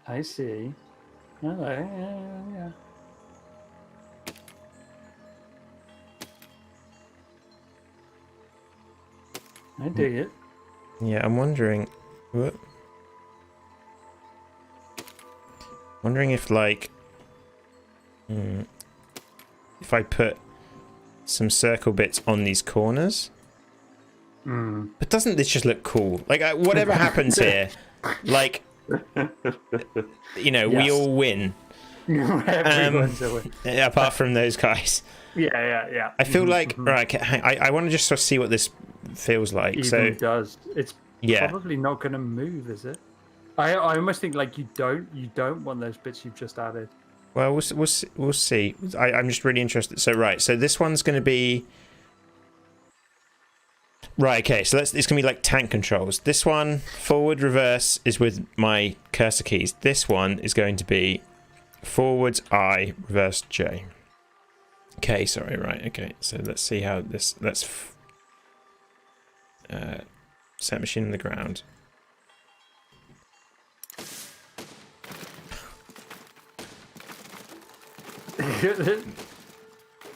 S2: I see. Yeah. I dig it.
S1: Yeah, I'm wondering. Wondering if like, if I put some circle bits on these corners. But doesn't this just look cool? Like whatever happens here, like, you know, we all win.
S2: Everyone's a win.
S1: Apart from those guys.
S2: Yeah.
S1: I feel like right. I want to just sort of see what this feels like.
S2: It's probably not going to move, is it? I almost think like you don't want those bits you've just added.
S1: Well, we'll see. I'm just really interested. So right, so this one's going to be right. Okay, so it's going to be like tank controls. This one, forward, reverse, is with my cursor keys. This one is going to be forwards I, reverse J. Okay, sorry, right. Okay, so let's see how this. Let's set machine on the ground.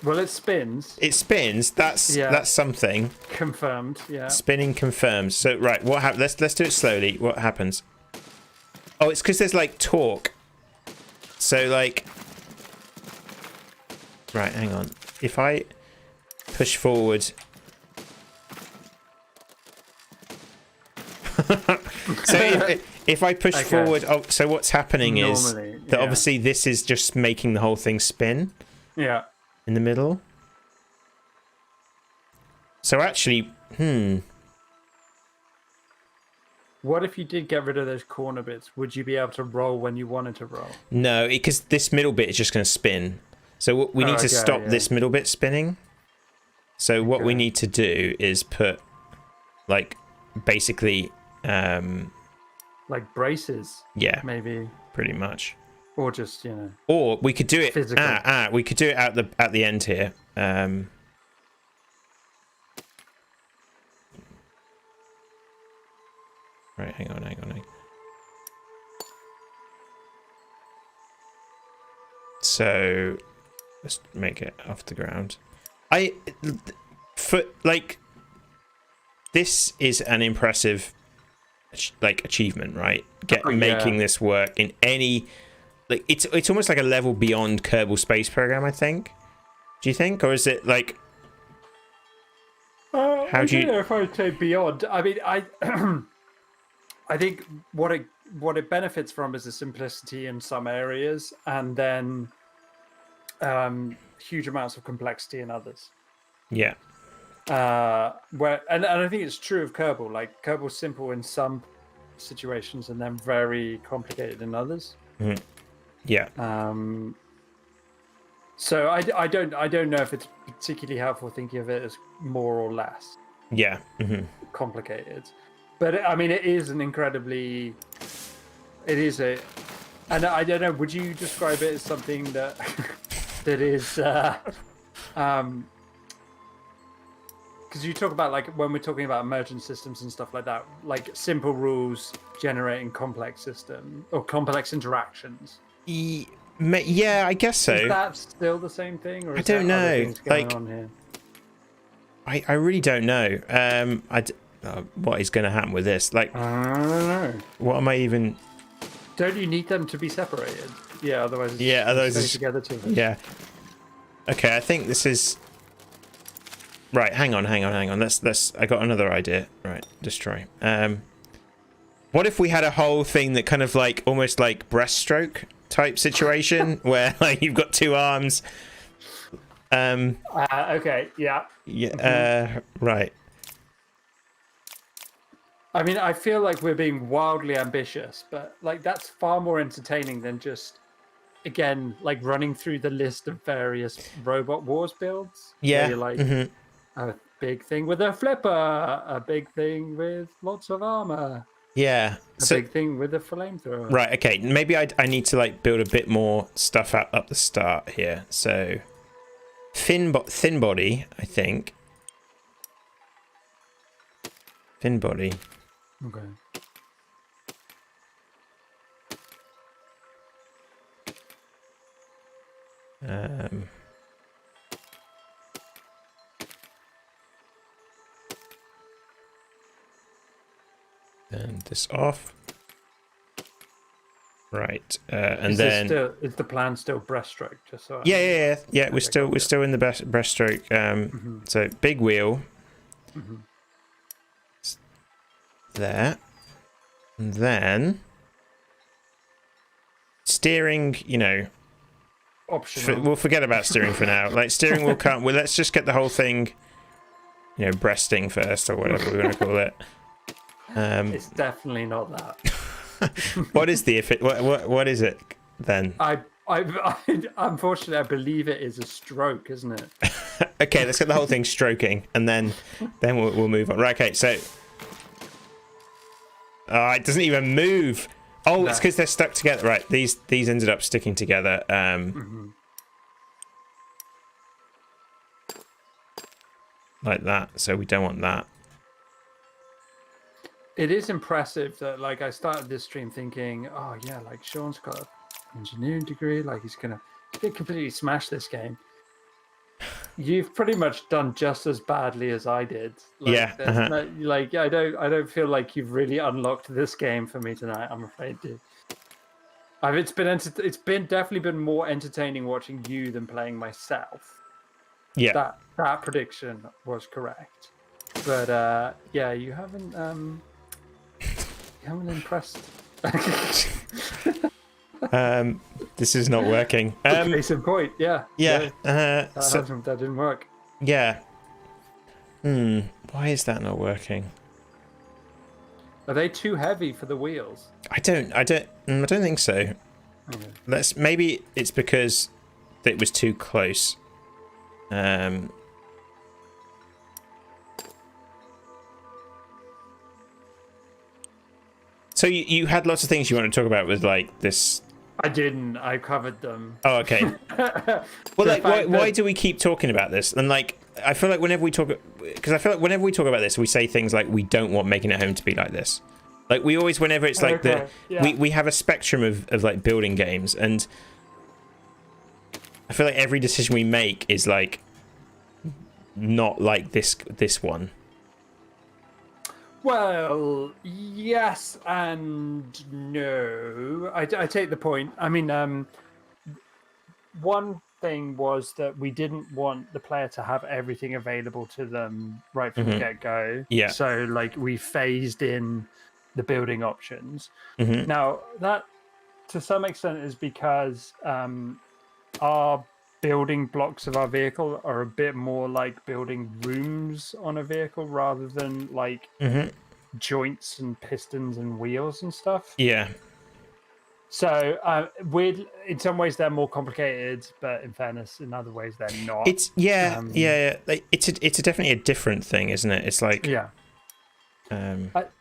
S2: Well, it spins.
S1: It spins. That's something.
S2: Confirmed. Yeah.
S1: Spinning confirmed. So right, what happens? Let's do it slowly. What happens? Oh, it's because there's like torque. So like, right, hang on. If I push forward. So if I push forward, so what's happening is that obviously this is just making the whole thing spin.
S2: Yeah.
S1: In the middle. So actually,
S2: What if you did get rid of those corner bits? Would you be able to roll when you wanted to roll?
S1: No, because this middle bit is just going to spin. So we need to stop this middle bit spinning. So what we need to do is put, like, basically...
S2: like braces.
S1: Yeah.
S2: Maybe.
S1: Pretty much.
S2: Or just, you know.
S1: Or we could do it.
S2: Physical.
S1: We could do it at the end here. Right, hang on. So let's make it off the ground. This is an impressive achievement, right? Making this work in any it's almost like a level beyond Kerbal Space Program, I think. Do you think, or is it like?
S2: I don't know if I'd say beyond. I mean, I think what it benefits from is the simplicity in some areas, and then huge amounts of complexity in others.
S1: Yeah.
S2: Where and I think it's true of Kerbal. Like Kerbal's simple in some situations, and then very complicated in others.
S1: Mm-hmm. Yeah.
S2: So I don't know if it's particularly helpful thinking of it as more or less.
S1: Yeah. Mm-hmm.
S2: Complicated, but I mean it is an incredibly. It is a, and I don't know. Would you describe it as something that that is because you talk about like when we're talking about emergent systems and stuff like that, like simple rules generating complex system or complex interactions.
S1: Yeah, I guess so.
S2: Is that still the same thing, or is
S1: I don't
S2: there
S1: know.
S2: other things going
S1: Like,
S2: on here?
S1: I really don't know. What is going to happen with this? Like,
S2: I don't know.
S1: what am I even?
S2: Don't you need them to be separated? Yeah, otherwise it's
S1: Otherwise
S2: stay
S1: it's
S2: together too.
S1: Yeah. Okay, I think this is right. Hang on. Let's. I got another idea. Right, destroy. What if we had a whole thing that kind of like almost like breaststroke type situation where like you've got two arms.
S2: Okay. Yeah.
S1: Yeah. Right.
S2: I mean, I feel like we're being wildly ambitious, but like that's far more entertaining than just, again, like running through the list of various Robot Wars builds.
S1: Yeah.
S2: Where you're like a big thing with a flipper, a big thing with lots of armor.
S1: Yeah.
S2: A big thing with a flamethrower.
S1: Right. Okay. Maybe I need to like build a bit more stuff up the start here. So thin body, I think. Thin body.
S2: Okay.
S1: Turn this off. Right, and
S2: is
S1: then
S2: is the plan still breaststroke? Just so
S1: yeah. We're still in the breaststroke. So big wheel. There, and then steering. You know,
S2: optional.
S1: We'll forget about steering for now. Like steering will come. Well, let's just get the whole thing. You know, breasting first or whatever we want to call it.
S2: It's definitely not that.
S1: What is the what is it then?
S2: I unfortunately I believe it is a stroke, isn't it?
S1: Okay, let's get the whole thing stroking, and then we'll move on. Right, okay, so it doesn't even move. Oh, no. It's because they're stuck together. Right, these ended up sticking together. Like that. So we don't want that.
S2: It is impressive that, like, I started this stream thinking, oh yeah, like Sean's got an engineering degree, like he's gonna completely smash this game. You've pretty much done just as badly as I did. Like,
S1: yeah.
S2: No, like I don't feel like you've really unlocked this game for me tonight. I'm afraid, dude. It's been definitely been more entertaining watching you than playing myself.
S1: Yeah.
S2: That prediction was correct, but yeah, you haven't impressed.
S1: This is not working.
S2: Case in point, yeah.
S1: That
S2: didn't work.
S1: Yeah. Why is that not working?
S2: Are they too heavy for the wheels?
S1: I don't think so. Okay. Maybe it's because it was too close. So you had lots of things you want to talk about with like this.
S2: I didn't. I covered them.
S1: Oh, okay. Well, like, why do we keep talking about this? And like, I feel like whenever we talk about this, we say things like we don't want Making It Home to be like this. Like we always, whenever it's like we have a spectrum of like building games, and I feel like every decision we make is like not like this one.
S2: Well, yes and no. I take the point. I mean, one thing was that we didn't want the player to have everything available to them right from the get-go.
S1: Yeah.
S2: So, like, we phased in the building options.
S1: Mm-hmm.
S2: Now, that, to some extent, is because our building blocks of our vehicle are a bit more like building rooms on a vehicle rather than like joints and pistons and wheels and stuff.
S1: Yeah.
S2: So in some ways they're more complicated, but in fairness, in other ways they're not.
S1: It's Like, it's definitely a different thing, isn't it? It's like
S2: but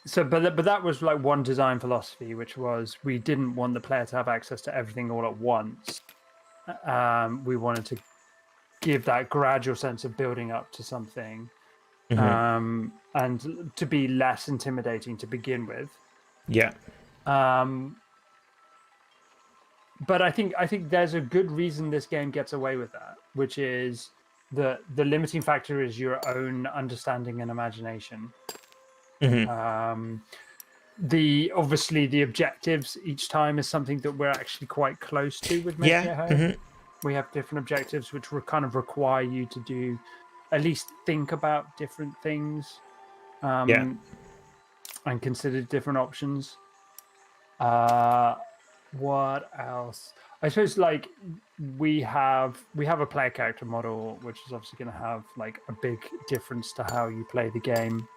S2: that was like one design philosophy, which was we didn't want the player to have access to everything all at once. We wanted to give that gradual sense of building up to something. and to be less intimidating to begin with.
S1: Yeah.
S2: But I think there's a good reason this game gets away with that, which is the limiting factor is your own understanding and imagination. Obviously the objectives each time is something that we're actually quite close to with making it home. We have different objectives which kind of require you to do at least think about different things, and consider different options. What else? I suppose like we have a player character model, which is obviously going to have like a big difference to how you play the game.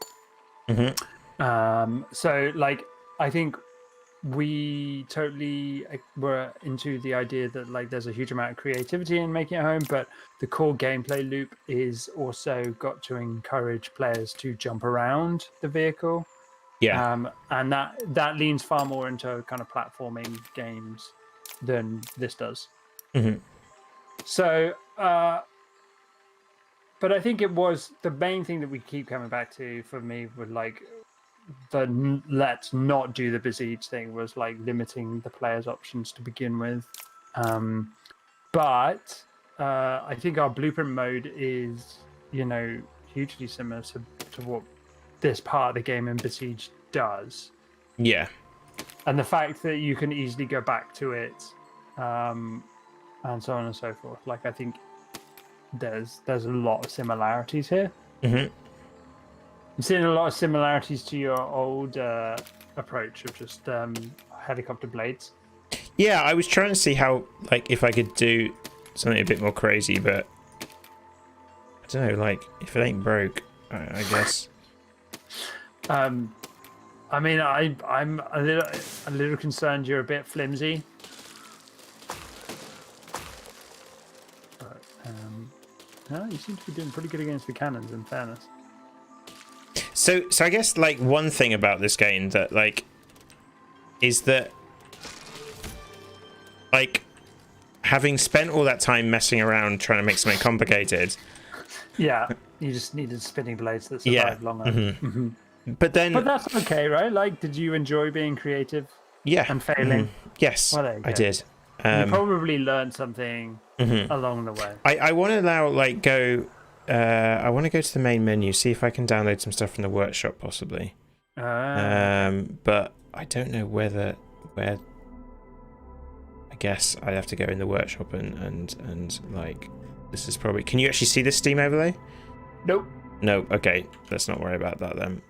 S2: So like I think we totally were into the idea that like there's a huge amount of creativity in making it home, but the core gameplay loop is also got to encourage players to jump around the vehicle. And that leans far more into kind of platforming games than this does. So, but I think it was the main thing that we keep coming back to for me with like the let's not do the Besiege thing was like limiting the player's options to begin with. But I think our blueprint mode is, hugely similar to what this part of the game in Besiege does. And the fact that you can easily go back to it, and so on and so forth. Like I think there's a lot of similarities here. I'm seeing a lot of similarities to your old approach of just helicopter blades.
S1: Yeah, I was trying to see how, like, if I could do something a bit more crazy, but I don't know, like, if it ain't broke, I guess.
S2: I mean, I'm a little concerned you're a bit flimsy. But no, you seem to be doing pretty good against the cannons, in fairness.
S1: So I guess like one thing about this game that like is that like having spent all that time messing around trying to make something complicated.
S2: Yeah, you just needed spinning blades that survived longer.
S1: But
S2: that's okay, right? Like, did you enjoy being creative? And failing?
S1: Yes, well, I did.
S2: You probably learned something along the way.
S1: I want to now like go. I want to go to the main menu, see if I can download some stuff from the workshop, possibly. But I don't know where. I guess I'd have to go in the workshop and like this is probably. Can you actually see the Steam overlay?
S2: Nope.
S1: No. Okay, let's not worry about that then.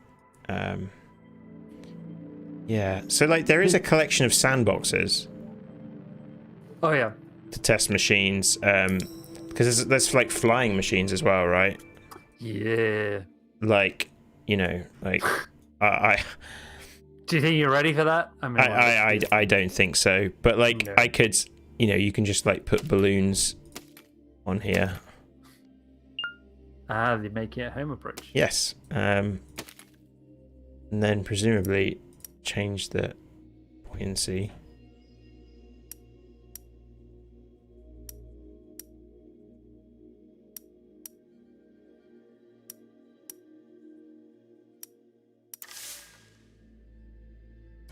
S1: Yeah. So like there is a collection of sandboxes.
S2: Oh yeah.
S1: To test machines. Because there's like flying machines as well, right?
S2: Yeah.
S1: Like, like I
S2: Do you think you're ready for that? I mean,
S1: I don't think so. But like I could, you can just like put balloons on here.
S2: They make it a home approach.
S1: Yes. And then presumably change the buoyancy.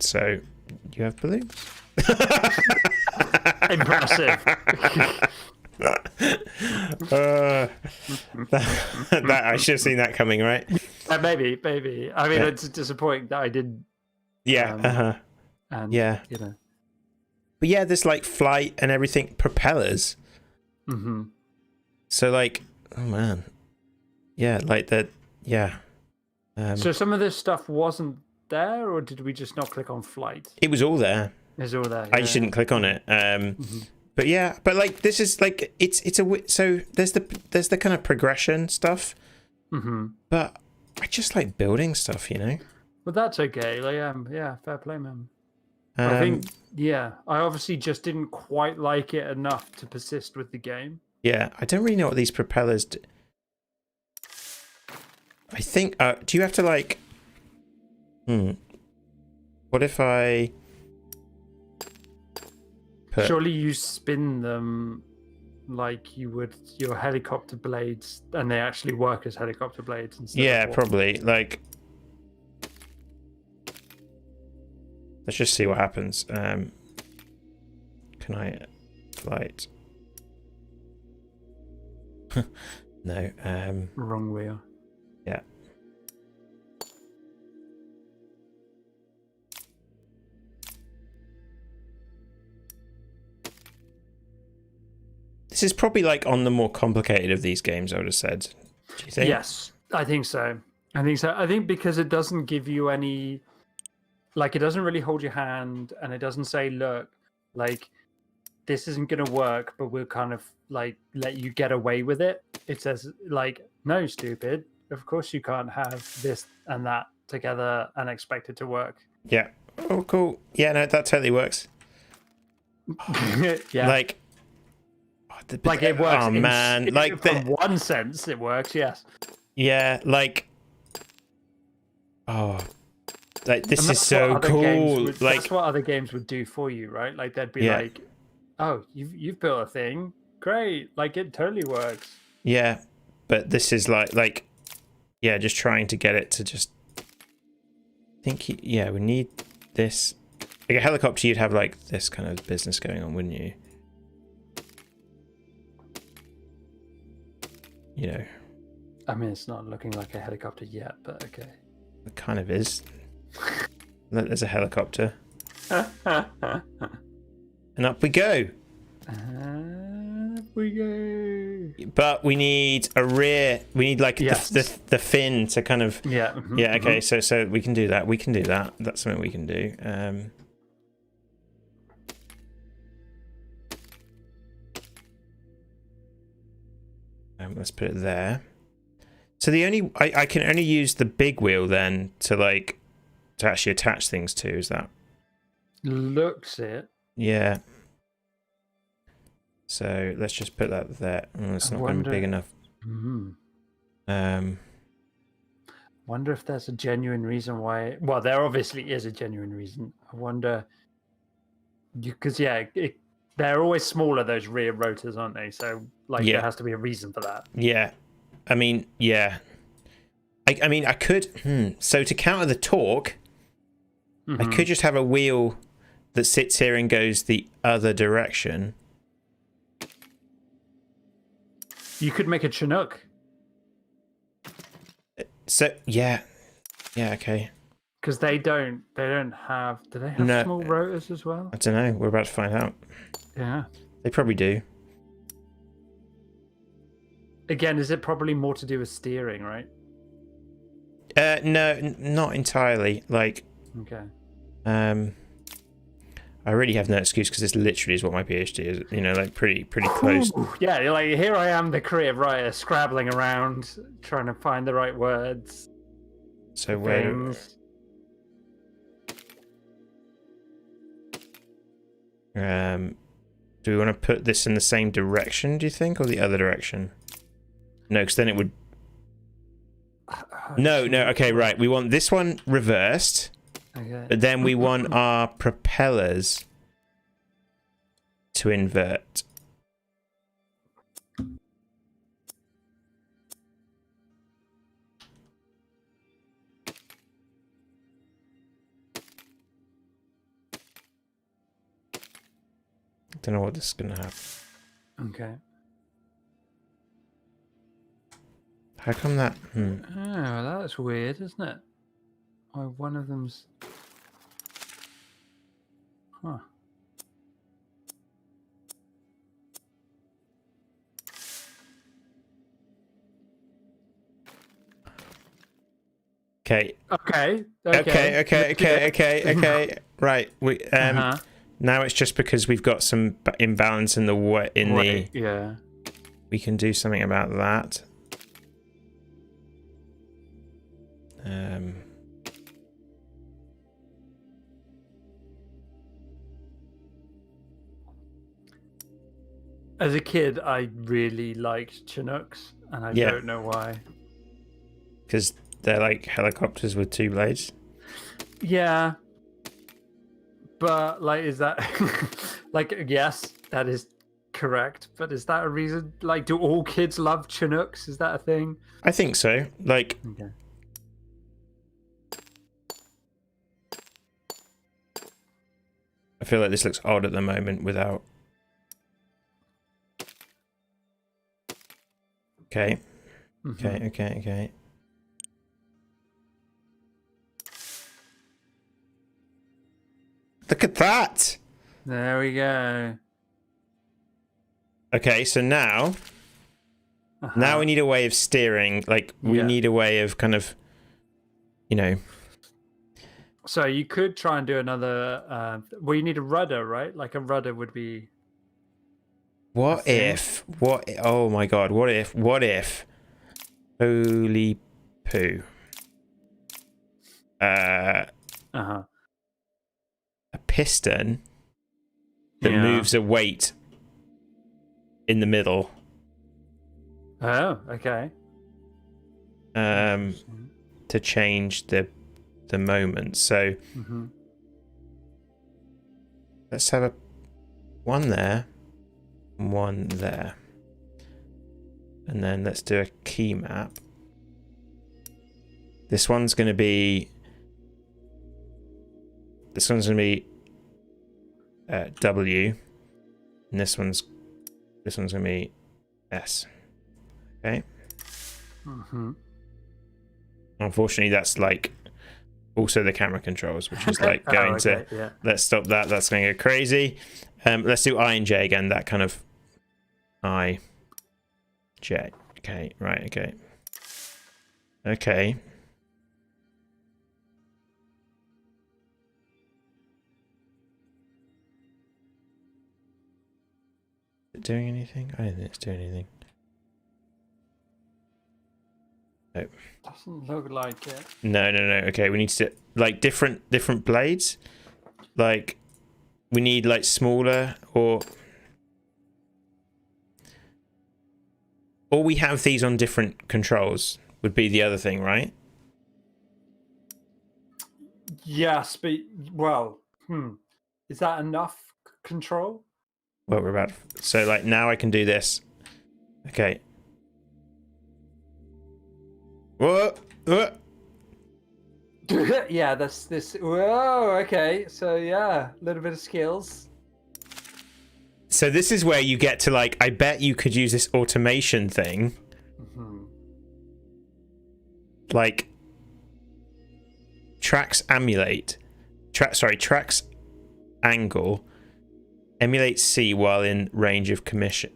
S1: So, you have balloons?
S2: Impressive.
S1: That I should have seen that coming, right?
S2: Maybe. I mean, it's disappointing that I didn't.
S1: Yeah.
S2: And
S1: yeah. But yeah, there's like flight and everything, propellers. So like, oh man, yeah, like that. Yeah.
S2: So some of this stuff wasn't there, or did we just not click on flight?
S1: It was all there.
S2: It's all there.
S1: I just didn't click on it. But yeah, but like this is like it's so there's the kind of progression stuff. But I just like building stuff,
S2: Well, that's okay. Like, yeah, fair play, man. I think, I obviously just didn't quite like it enough to persist with the game.
S1: Yeah, I don't really know what these propellers do. I think, do you have to like, what if I put...
S2: Surely you spin them like you would your helicopter blades, and they actually work as helicopter blades instead
S1: Yeah,
S2: of
S1: probably. Like, let's just see what happens. Can I flight? No.
S2: wrong wheel.
S1: Yeah. This is probably like on the more complicated of these games, I would have said. Do you think?
S2: Yes, I think so. I think because it doesn't give you any, like, it doesn't really hold your hand, and it doesn't say, look, like, this isn't going to work, but we'll kind of like let you get away with it. It says, like, no, stupid. Of course you can't have this and that together and expect it to work.
S1: Yeah. Oh, cool. Yeah, no, that totally works.
S2: Yeah.
S1: Like
S2: it works.
S1: Oh man, like
S2: from one sense, it works. Yes.
S1: Yeah, like. Oh, like this is so cool. Like
S2: that's what other games would do for you, right? Like they'd be like, "Oh, you've built a thing, great! Like it totally works."
S1: Yeah, but this is like, yeah, just trying to get it to just. Yeah, we need this. Like a helicopter, you'd have like this kind of business going on, wouldn't you? You know.
S2: I mean, it's not looking like a helicopter yet, but okay.
S1: It kind of is. There's a helicopter. And up we go.
S2: Up we go.
S1: But we need a rear. We need like the fin to kind of.
S2: Yeah.
S1: Mm-hmm, yeah. Okay. Mm-hmm. So we can do that. We can do that. That's something we can do. Let's put it there. So I can only use the big wheel then to actually attach things to. Is that?
S2: Looks it.
S1: Yeah. So let's just put that there. It's not going to be big enough.
S2: Mm-hmm. Wonder if there's a genuine reason why. Well, there obviously is a genuine reason. I wonder. Because they're always smaller, those rear rotors, aren't they? So there has to be a reason for that.
S1: Yeah. I mean, yeah. I mean, I could. So to counter the torque, I could just have a wheel that sits here and goes the other direction.
S2: You could make a Chinook.
S1: So yeah, okay.
S2: Because they don't have. Do they have small rotors as well?
S1: I don't know. We're about to find out.
S2: Yeah.
S1: They probably do.
S2: Again, is it probably more to do with steering, right?
S1: No, not entirely. Like,
S2: okay.
S1: I really have no excuse because this literally is what my PhD is. You know, like pretty close.
S2: Yeah, like here I am, the creative writer, scrabbling around, trying to find the right words.
S1: So where? Do we want to put this in the same direction? Do you think, or the other direction? No, because then it would. No. Okay, right. We want this one reversed.
S2: Okay.
S1: But then we want our propellers to invert. Don't know what this is going to have.
S2: Okay.
S1: How come that?
S2: Oh, that's weird, isn't it? Oh, one of them's. Huh.
S1: Okay.
S2: Okay.
S1: Right. We now it's just because we've got some imbalance in the
S2: yeah.
S1: We can do something about that.
S2: As a kid, I really liked Chinooks, and I don't know why.
S1: Because they're like helicopters with two blades.
S2: Yeah. But, like, is that... like, yes, that is correct, but is that a reason? Like, do all kids love Chinooks? Is that a thing?
S1: I think so. Like,
S2: okay.
S1: I feel like this looks odd at the moment without. Okay. Okay. Look at that.
S2: There we go.
S1: Okay, so now we need a way of steering. Like, we need a way of kind of, you know.
S2: So you could try and do another. Well, you need a rudder, right? Like a rudder would be.
S1: What if? Oh my god! What if? Holy poo! A piston that moves a weight in the middle.
S2: Oh, okay.
S1: To change the moment. So let's have one there, and one there, and then let's do a key map. This one's going to be W, and this one's going to be S. Okay. Unfortunately, that's like also the camera controls, which is like going to. Let's stop that. That's going to go crazy. Let's do I and J again. That kind of I, J. Okay. Right. Okay. Okay. Is it doing anything? I don't think it's doing anything. No.
S2: Doesn't look like it.
S1: No. Okay, we need to like different blades. Like we need like smaller or we have these on different controls would be the other thing, right?
S2: Yes, but is that enough control?
S1: Well, we're about so like now I can do this. Okay. Whoa.
S2: Yeah, that's this. Whoa, okay. So yeah, a little bit of skills.
S1: So this is where you get to like, I bet you could use this automation thing. Like tracks angle, emulate C while in range of commission.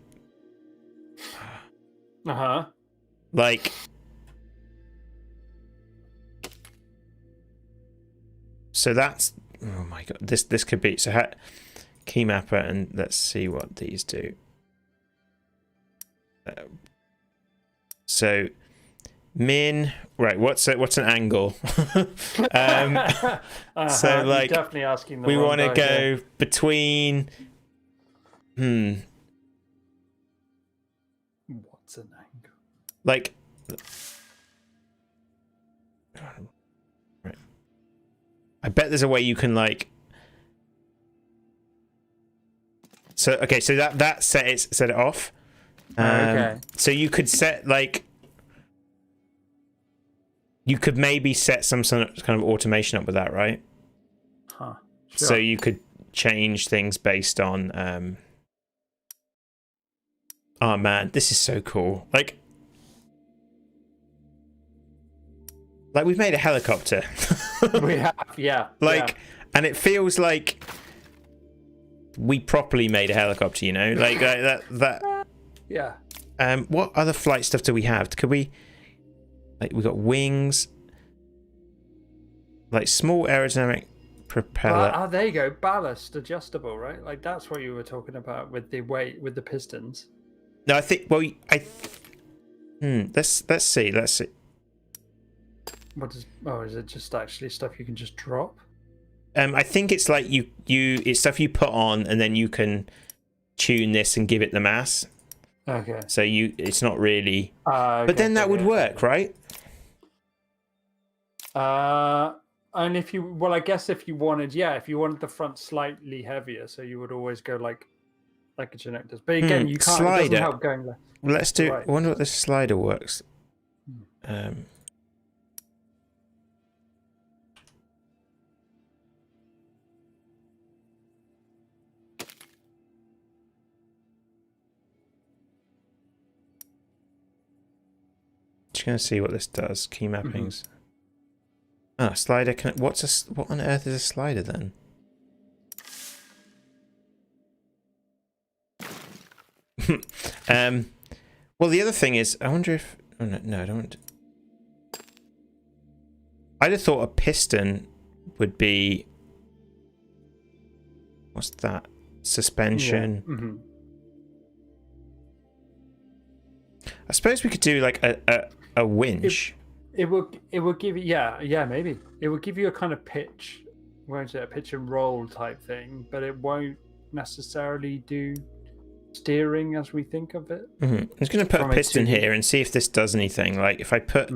S1: Like. So that's, oh my god, this could be, so key mapper, and let's see what these do. So min, right, what's an angle? So like,
S2: you're definitely asking the
S1: we
S2: wrong
S1: want to
S2: guy
S1: go
S2: here.
S1: between,
S2: What's an angle?
S1: Like, I bet there's a way you can like. So okay, so that set it off.
S2: Okay.
S1: So you could set like. You could maybe set some sort of kind of automation up with that, right?
S2: Sure.
S1: So you could change things based on. Oh man, this is so cool! Like we've made a helicopter.
S2: We have, yeah.
S1: And it feels like we properly made a helicopter, you know, like that.
S2: Yeah.
S1: What other flight stuff do we have? Could we? Like we got wings, like small aerodynamic propeller.
S2: There you go. Ballast adjustable, right? Like that's what you were talking about with the weight with the pistons.
S1: No, I think. Well, let's see.
S2: What is? Oh, is it just actually stuff you can just drop?
S1: I think it's like it's stuff you put on, and then you can tune this and give it the mass.
S2: Okay.
S1: So it's not really.
S2: Okay,
S1: but then that would work, right?
S2: And if you, I guess if you wanted the front slightly heavier, so you would always go like like a generic does. But again, you can't.
S1: Slider.
S2: It doesn't help going left.
S1: Let's do.
S2: Right.
S1: I wonder what this slider works. Just gonna see what this does. Key mappings. Ah, slider. What on earth is a slider then? Well, the other thing is, I wonder if. Oh, no, I don't want. I'd have thought a piston would be. What's that? Suspension.
S2: Yeah.
S1: I suppose we could do like a winch.
S2: It will give you maybe it will give you a kind of pitch, won't it? A pitch and roll type thing, but it won't necessarily do steering as we think of it.
S1: I'm just going to put a piston here and see if this does anything. Like if I put,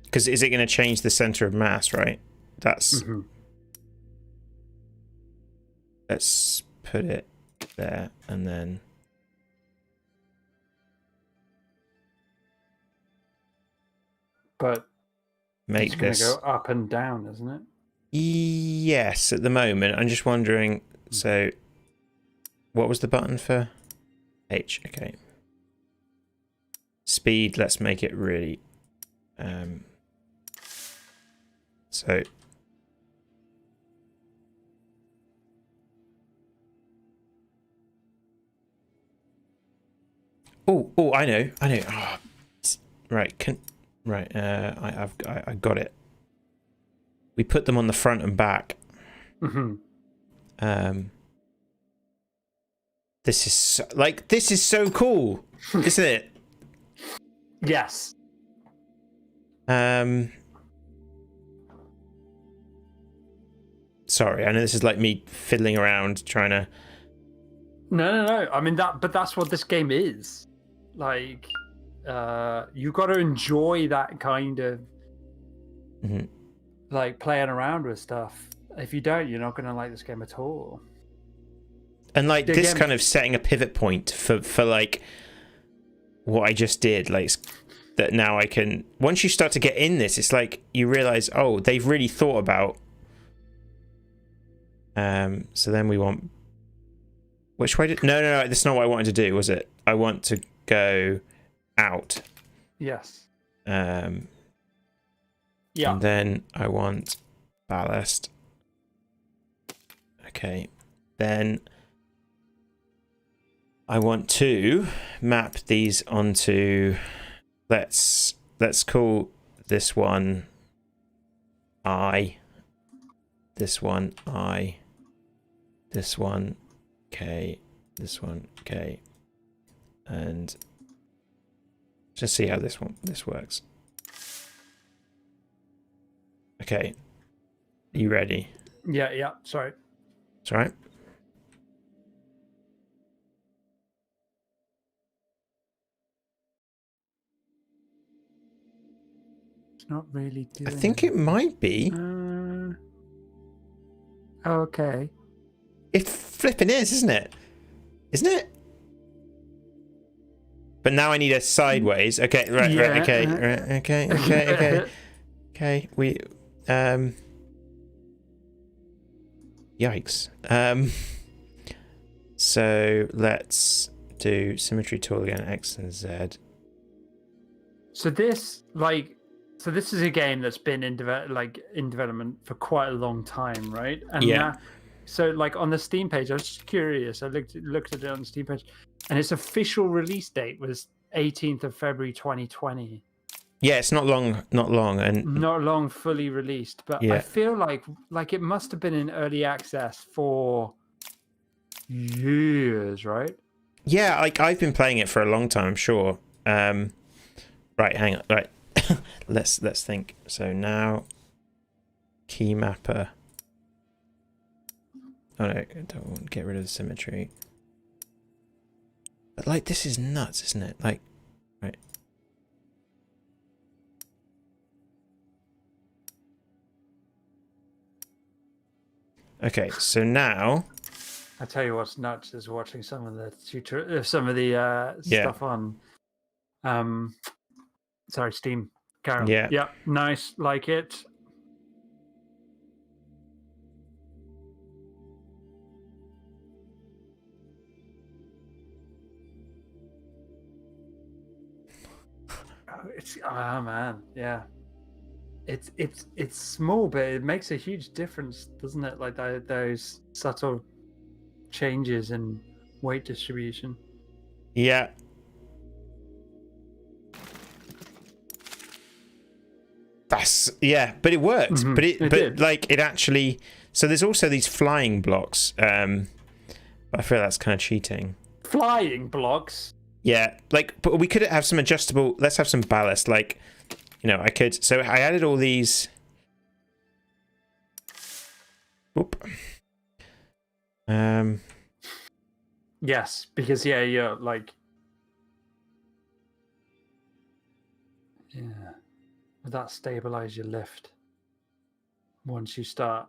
S1: because is it going to change the center of mass? Right. That's. Let's put it there and then.
S2: But
S1: make
S2: it's going to go up and down, isn't it?
S1: Yes, at the moment. I'm just wondering. So, what was the button for H? Okay. Speed. Let's make it really. So. Oh, I know. Oh, right. I got it. We put them on the front and back. This is so cool, isn't it?
S2: Yes.
S1: Sorry, I know this is like me fiddling around trying to.
S2: No. I mean but that's what this game is. Like, you got to enjoy that kind of like playing around with stuff. If you don't, you're not going to like this game at all.
S1: And like this kind of setting a pivot point for like what I just did, like that now I can. Once you start to get in this, it's like you realize, oh, they've really thought about. So then we want. Which way did? No. That's not what I wanted to do, was it? I want to go out.
S2: Yes.
S1: Yeah. And then I want ballast. Okay. Then I want to map these onto. Let's call this one I. This one I. This one K. This one K. And just see how this works. Okay. Are you ready?
S2: Yeah. Sorry.
S1: It's all right.
S2: It's not really doing.
S1: I think it might be.
S2: Okay.
S1: It flipping is, isn't it? Isn't it? But now I need a sideways. Okay, right, okay. Okay, we yikes. So let's do symmetry tool again, X and Z.
S2: So this is a game that's been in development for quite a long time, right? And
S1: yeah.
S2: So like on the Steam page, I was just curious. I looked at it on the Steam page, and its official release date was 18th of February 2020.
S1: Yeah, it's not long, and
S2: not long fully released. But yeah. I feel like it must have been in early access for years, right?
S1: Yeah, like I've been playing it for a long time, I'm sure. Right, hang on. Right, let's think. So now, key mapper. Oh no, I don't want to get rid of the symmetry. But like, this is nuts, isn't it? Like, right. Okay, so now
S2: I tell you what's nuts is watching some of the stuff on Steam. Carol.
S1: Yeah.
S2: Yep, nice, like it. Oh man, yeah. It's small, but it makes a huge difference, doesn't it? Like those subtle changes in weight distribution.
S1: Yeah. But it worked. But it like it actually. So there's also these flying blocks. But I feel that's kind of cheating.
S2: Flying blocks.
S1: Yeah, like, but we could have some adjustable. Let's have some ballast. Like, you know, I could. So I added all these. Oop.
S2: Yes, because you're like. Yeah. Would that stabilize your lift once you start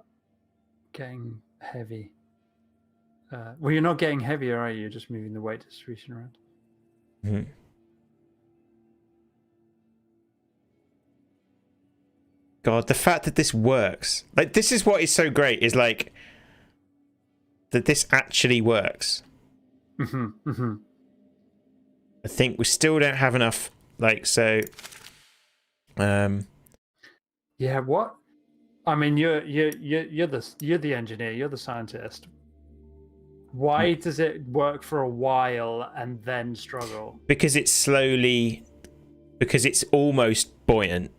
S2: getting heavy? Well, you're not getting heavier, are you? You're just moving the weight distribution around.
S1: Mm-hmm. God, the fact that this works. Like, this is what is so great, is like that this actually works. I think we still don't have enough, like, so
S2: yeah, what? I mean, you're the engineer, you're the scientist. Why does it work for a while and then struggle?
S1: Because it's almost buoyant.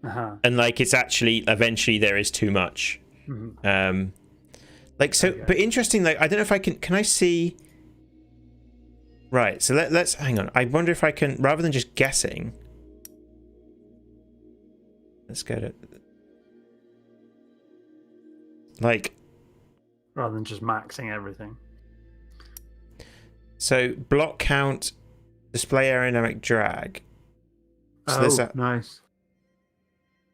S1: And like it's actually eventually there is too much. Like, so, but interesting, like, I don't know if I can I see, right, so let's hang on. I wonder if I can, rather than just guessing, let's go to, like,
S2: rather than just maxing everything.
S1: So block count, display aerodynamic drag. So
S2: nice.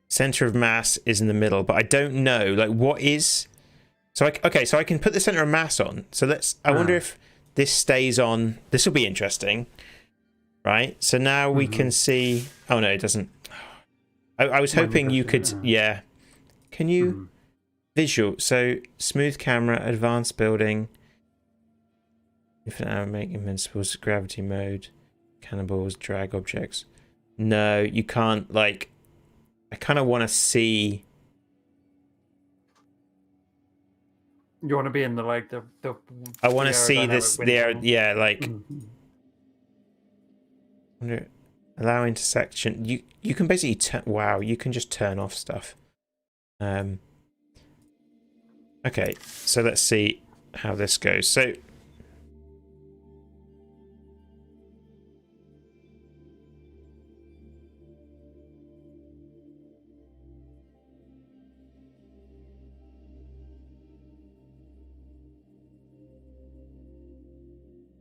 S1: Center of mass is in the middle, but I don't know, like, what is. So so I can put the center of mass on. So I wonder if this stays on. This will be interesting, right? So now we can see. Oh no, it doesn't. I was hoping you could. Yeah. Can you visual? So smooth camera, advanced building. Infinite arrow, make invincibles, gravity mode, cannonballs, drag objects. No, you can't. Like, I kind of want to see.
S2: You want to be in the like the.
S1: I want to see this there. Yeah, like. Allow intersection. You can basically turn. Wow, you can just turn off stuff. Okay, so let's see how this goes. So.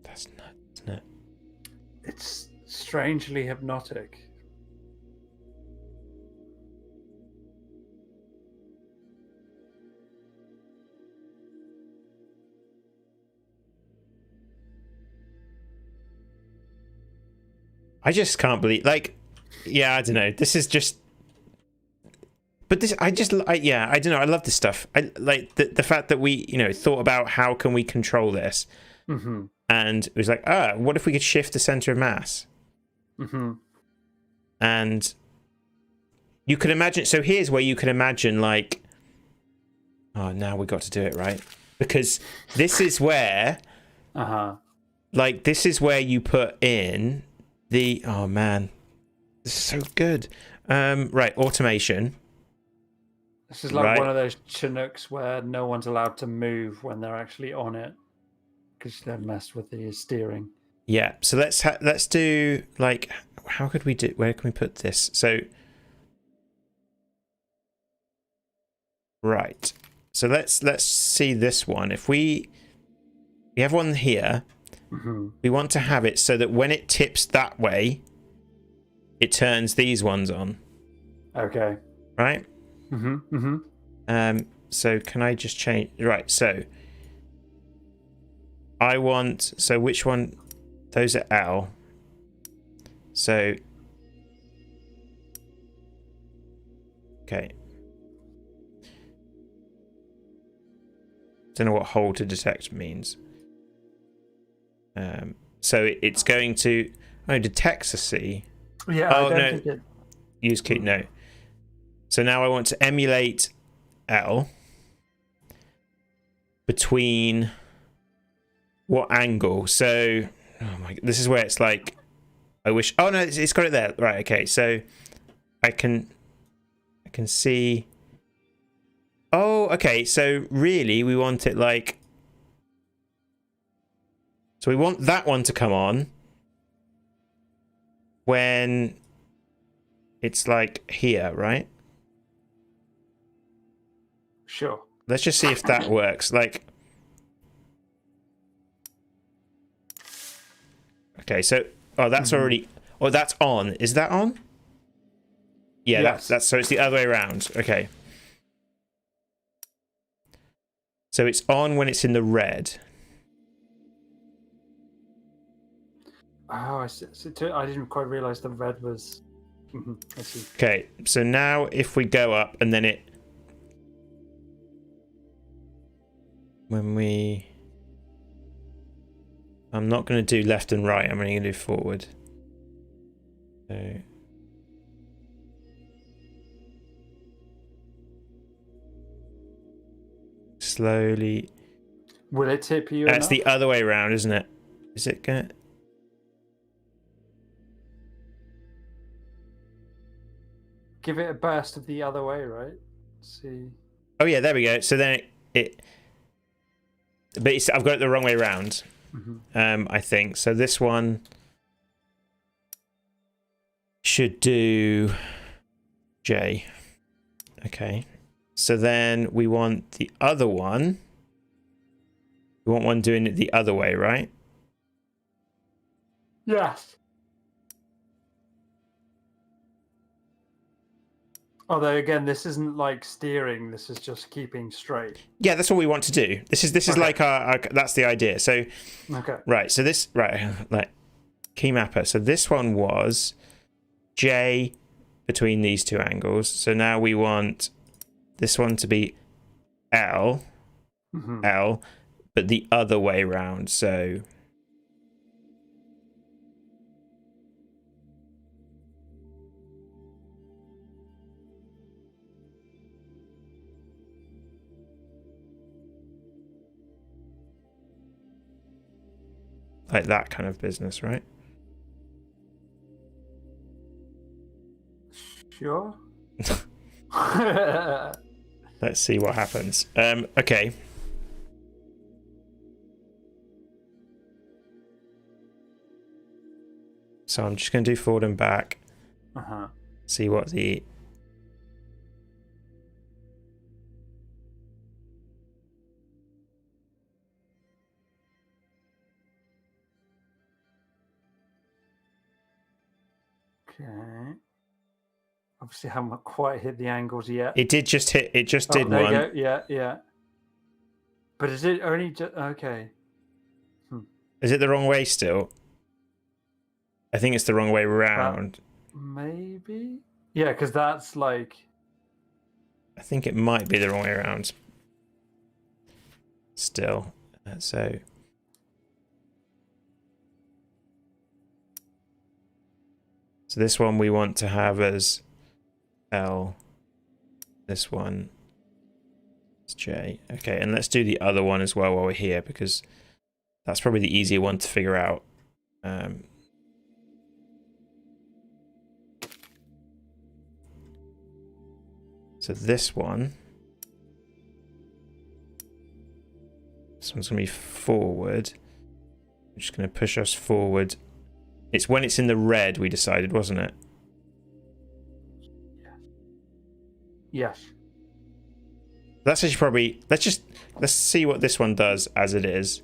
S1: That's nuts, isn't it?
S2: It's strangely hypnotic.
S1: I just can't believe, like, yeah, I don't know. This is just, but this, I don't know. I love this stuff. I like the fact that we, thought about how can we control this. And it was like, what if we could shift the center of mass? And you could imagine, so here's where you can imagine, like, oh, now we got to do it, right? Because this is where, like, this is where you put in the, oh man, this is so good. Right, automation.
S2: This is like one of those Chinooks where no one's allowed to move when they're actually on it, because they've messed with the steering.
S1: Yeah, so let's do, like, how could we do, where can we put this? So, right, so let's see this one. If we have one here, we want to have it so that when it tips that way, it turns these ones on.
S2: Okay.
S1: Right? So can I just change, right, so I want, so which one? Those are L. So, okay. Don't know what hold to detect means. So it's going to, oh, detects a C.
S2: Yeah,
S1: oh,
S2: I don't
S1: no.
S2: think it...
S1: Use key, no. So now I want to emulate L between what angle? So, oh my, this is where it's like, I wish, oh no, it's got it there. Right, okay, so I can see, oh, okay, so really we want it like, so we want that one to come on when it's like here, right?
S2: Sure.
S1: Let's just see if that works. Like, okay, so, oh, that's already, oh, that's on. Is that on? Yeah,
S2: yes.
S1: that's so it's the other way around. Okay. So it's on when it's in the red.
S2: Oh, I see. I didn't quite realize the red was... I see.
S1: Okay, so now if we go up and then it... When we... I'm not going to do left and right, I'm only going to do forward. So... Slowly...
S2: Will it tip you
S1: That's
S2: enough?
S1: the other way around, isn't it? Is it going to...
S2: Give it a burst of the other way, right? Let's see.
S1: Oh yeah, there we go. So then but it's, I've got it the wrong way around. I think. So this one should do J. Okay. So then we want the other one. We want one doing it the other way, right?
S2: Yes. Although again, this isn't like steering. This is just keeping straight.
S1: Yeah, that's what we want to do. This is
S2: Okay.
S1: like our that's the idea. So
S2: okay.
S1: Right. So this like key mapper. So this one was J between these two angles. So now we want this one to be L, L, but the other way round. So like that kind of business, right?
S2: Sure.
S1: Let's see what happens. Okay. So I'm just going to do forward and back. See what the...
S2: Okay. Obviously, haven't quite hit the angles yet.
S1: It did just hit. It just did
S2: there
S1: one.
S2: You go. Yeah, yeah. But is it only just okay?
S1: Is it the wrong way still? I think it's the wrong way around.
S2: Maybe. Yeah, because that's like.
S1: I think it might be the wrong way around. Still, so. So this one we want to have as L. This one is J. Okay, and let's do the other one as well while we're here, because that's probably the easier one to figure out. So this one's going to be forward. I'm just going to push us forward. It's when it's in the red, we decided, wasn't it?
S2: Yes.
S1: That's actually probably... Let's see what this one does as it is.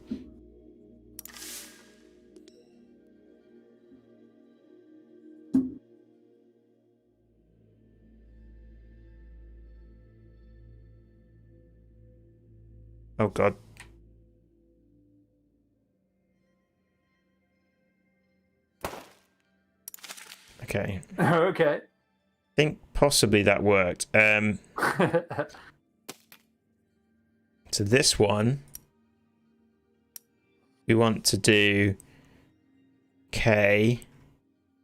S1: Oh, God. Okay.
S2: Okay.
S1: I think possibly that worked. So this one, we want to do K,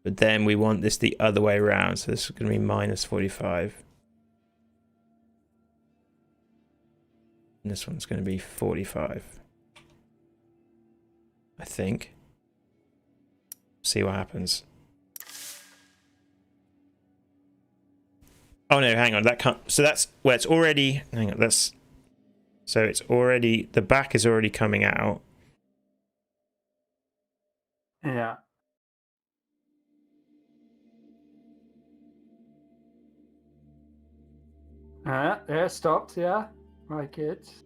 S1: but then we want this the other way around. So this is going to be minus 45. And this one's going to be 45. I think. See what happens. Oh no, hang on. That can't. So that's where it's already. Hang on. That's. So it's already. The back is already coming out.
S2: Yeah. Yeah, stopped, yeah. Right, kids.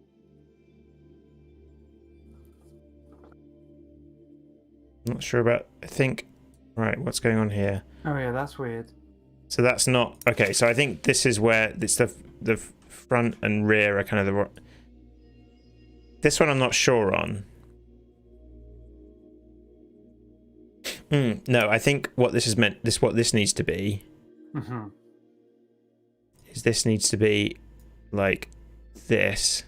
S1: Not sure about. I think. Right, what's going on here?
S2: Oh yeah, that's weird.
S1: So that's not okay. So I think this is where it's the front and rear are kind of the. This one I'm not sure on. No, I think what this is meant. What this needs to be.
S2: Mm-hmm.
S1: Is this needs to be like this.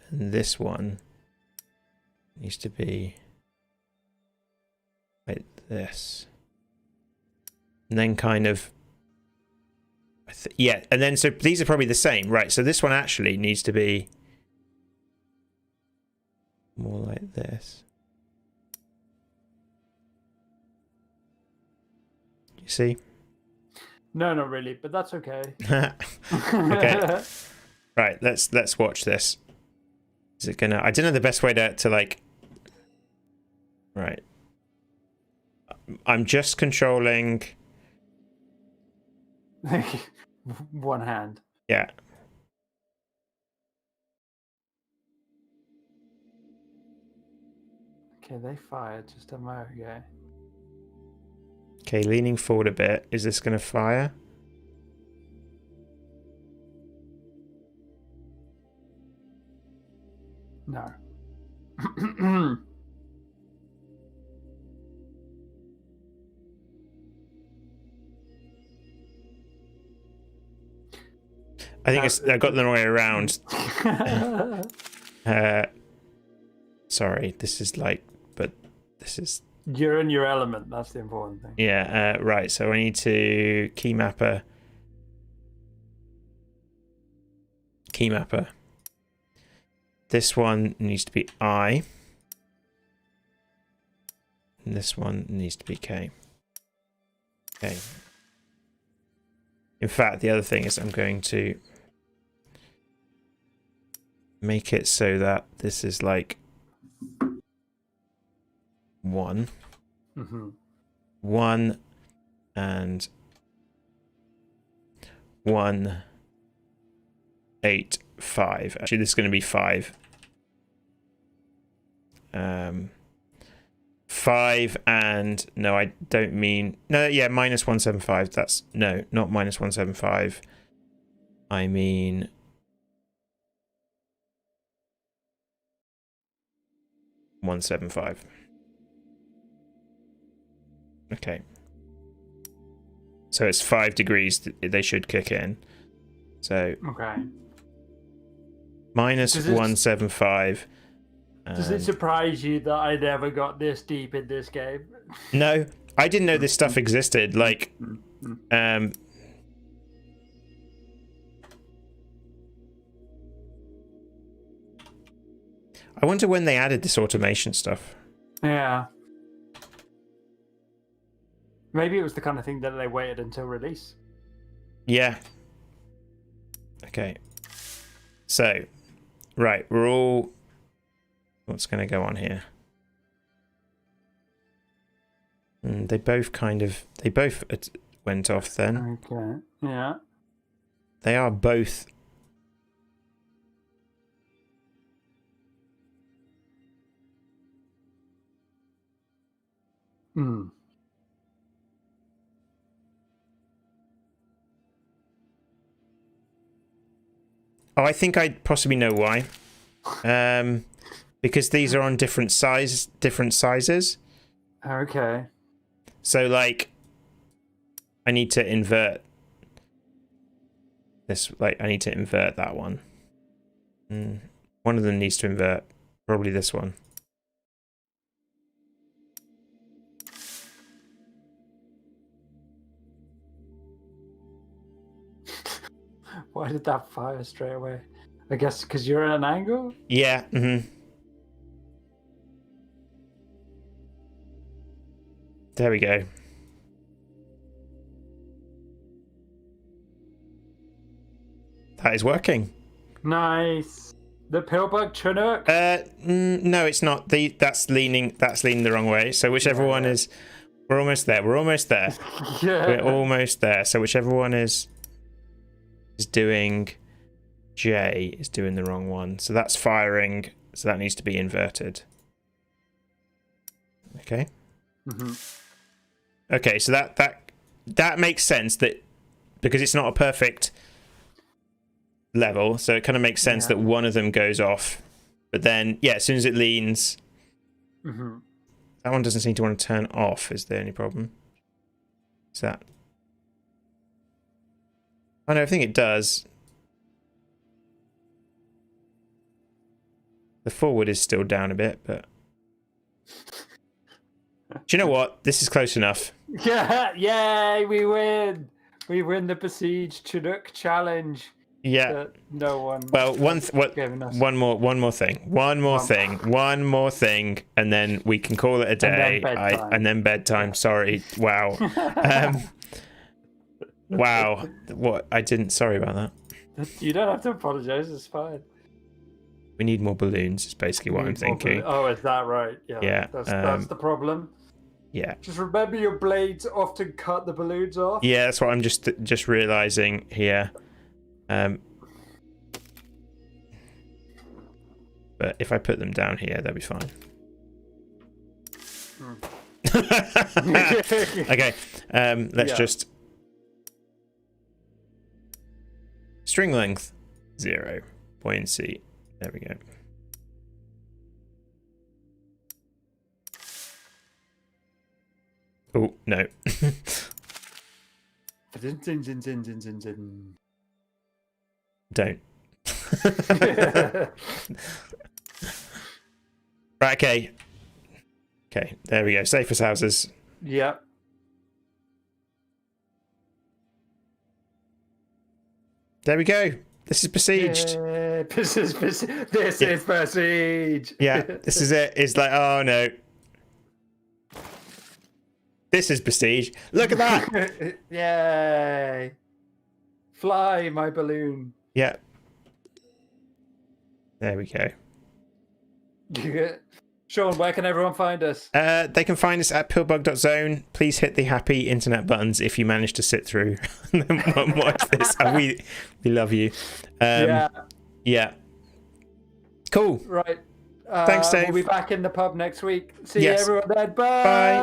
S1: And this one needs to be like this. And then kind of, yeah, and then so these are probably the same, right? So this one actually needs to be more like this. You see?
S2: No, not really, but that's okay.
S1: Okay. Right, let's watch this. Is it gonna? I don't know the best way to like. Right. I'm just controlling.
S2: One hand.
S1: Yeah.
S2: Okay, they fired just a moment ago.
S1: Okay, leaning forward a bit. Is this gonna fire?
S2: No.
S1: I think I got the wrong way around. Sorry, this is like, but this is.
S2: You're in your element. That's the important thing.
S1: Yeah. Right. So I need to key mapper. This one needs to be I. And this one needs to be K. Okay. In fact, the other thing is I'm going to make it so that this is like 1.
S2: Mm-hmm.
S1: 1 and 1, 8, 5. Actually, this is going to be 5. 5 and no, I don't mean no. Yeah, minus 175. That's no, not minus 175. I mean 175. Okay. So it's 5 degrees. They should kick in. So
S2: okay.
S1: Minus 175.
S2: Does it surprise you that I never got this deep in this game?
S1: No, I didn't know this stuff existed. Like, I wonder when they added this automation stuff.
S2: Yeah. Maybe it was the kind of thing that they waited until release.
S1: Yeah. Okay. So, right, we're all... What's going to go on here? They both kind of... They both went off then.
S2: Okay, yeah.
S1: They are both...
S2: Hmm.
S1: Oh, I think I possibly know why. Because these are on different sizes.
S2: Okay.
S1: So like, I need to invert this. Like, I need to invert that one. One of them needs to invert. Probably this one.
S2: Why did that fire straight away? I guess because you're at an angle?
S1: Yeah. There we go. That is working.
S2: Nice. The pillbug Chinook?
S1: No, it's not. That's leaning the wrong way. So whichever one is, we're almost there. We're almost there.
S2: Yeah.
S1: We're almost there. So whichever one is doing J is doing the wrong one. So that's firing. So that needs to be inverted. Okay. Okay. So that makes sense, that because it's not a perfect level, so it kind of makes sense that one of them goes off. But then, yeah, as soon as it leans, that one doesn't seem to want to turn off. Is the only problem? Is that? Oh no, I think it does. The forward is still down a bit, but do you know what? This is close enough.
S2: Yeah, yay, we win! We win the Besiege Chinook challenge.
S1: Yeah.
S2: No one.
S1: Well, one more thing, and then we can call it a day. And then bedtime. Sorry. Wow. Wow. What? I didn't. Sorry about that.
S2: You don't have to apologize. It's fine.
S1: We need more balloons. Is basically what I'm thinking.
S2: Oh, is that right? Yeah.
S1: Yeah.
S2: That's the problem.
S1: Yeah.
S2: Just remember, your blades often cut the balloons off.
S1: Yeah, that's what I'm just realizing here. But if I put them down here, they'll be fine. Okay. Let's just string length 0, buoyancy. There we go. Oh no. Don't. Right, okay. Okay, there we go. Safest houses.
S2: Yeah.
S1: There we go. This is besieged.
S2: Yeah, this is besieged.
S1: Yeah, this is it. It's like, oh no. This is besieged. Look at that.
S2: Yay. Fly, my balloon.
S1: Yeah. There we go.
S2: Sean, where can everyone find us?
S1: They can find us at pillbug.zone. Please hit the happy internet buttons if you manage to sit through and watch this. We love you. Yeah. Cool.
S2: Right.
S1: Thanks, Dave.
S2: We'll be back in the pub next week. See you everyone then. Bye.
S1: Bye.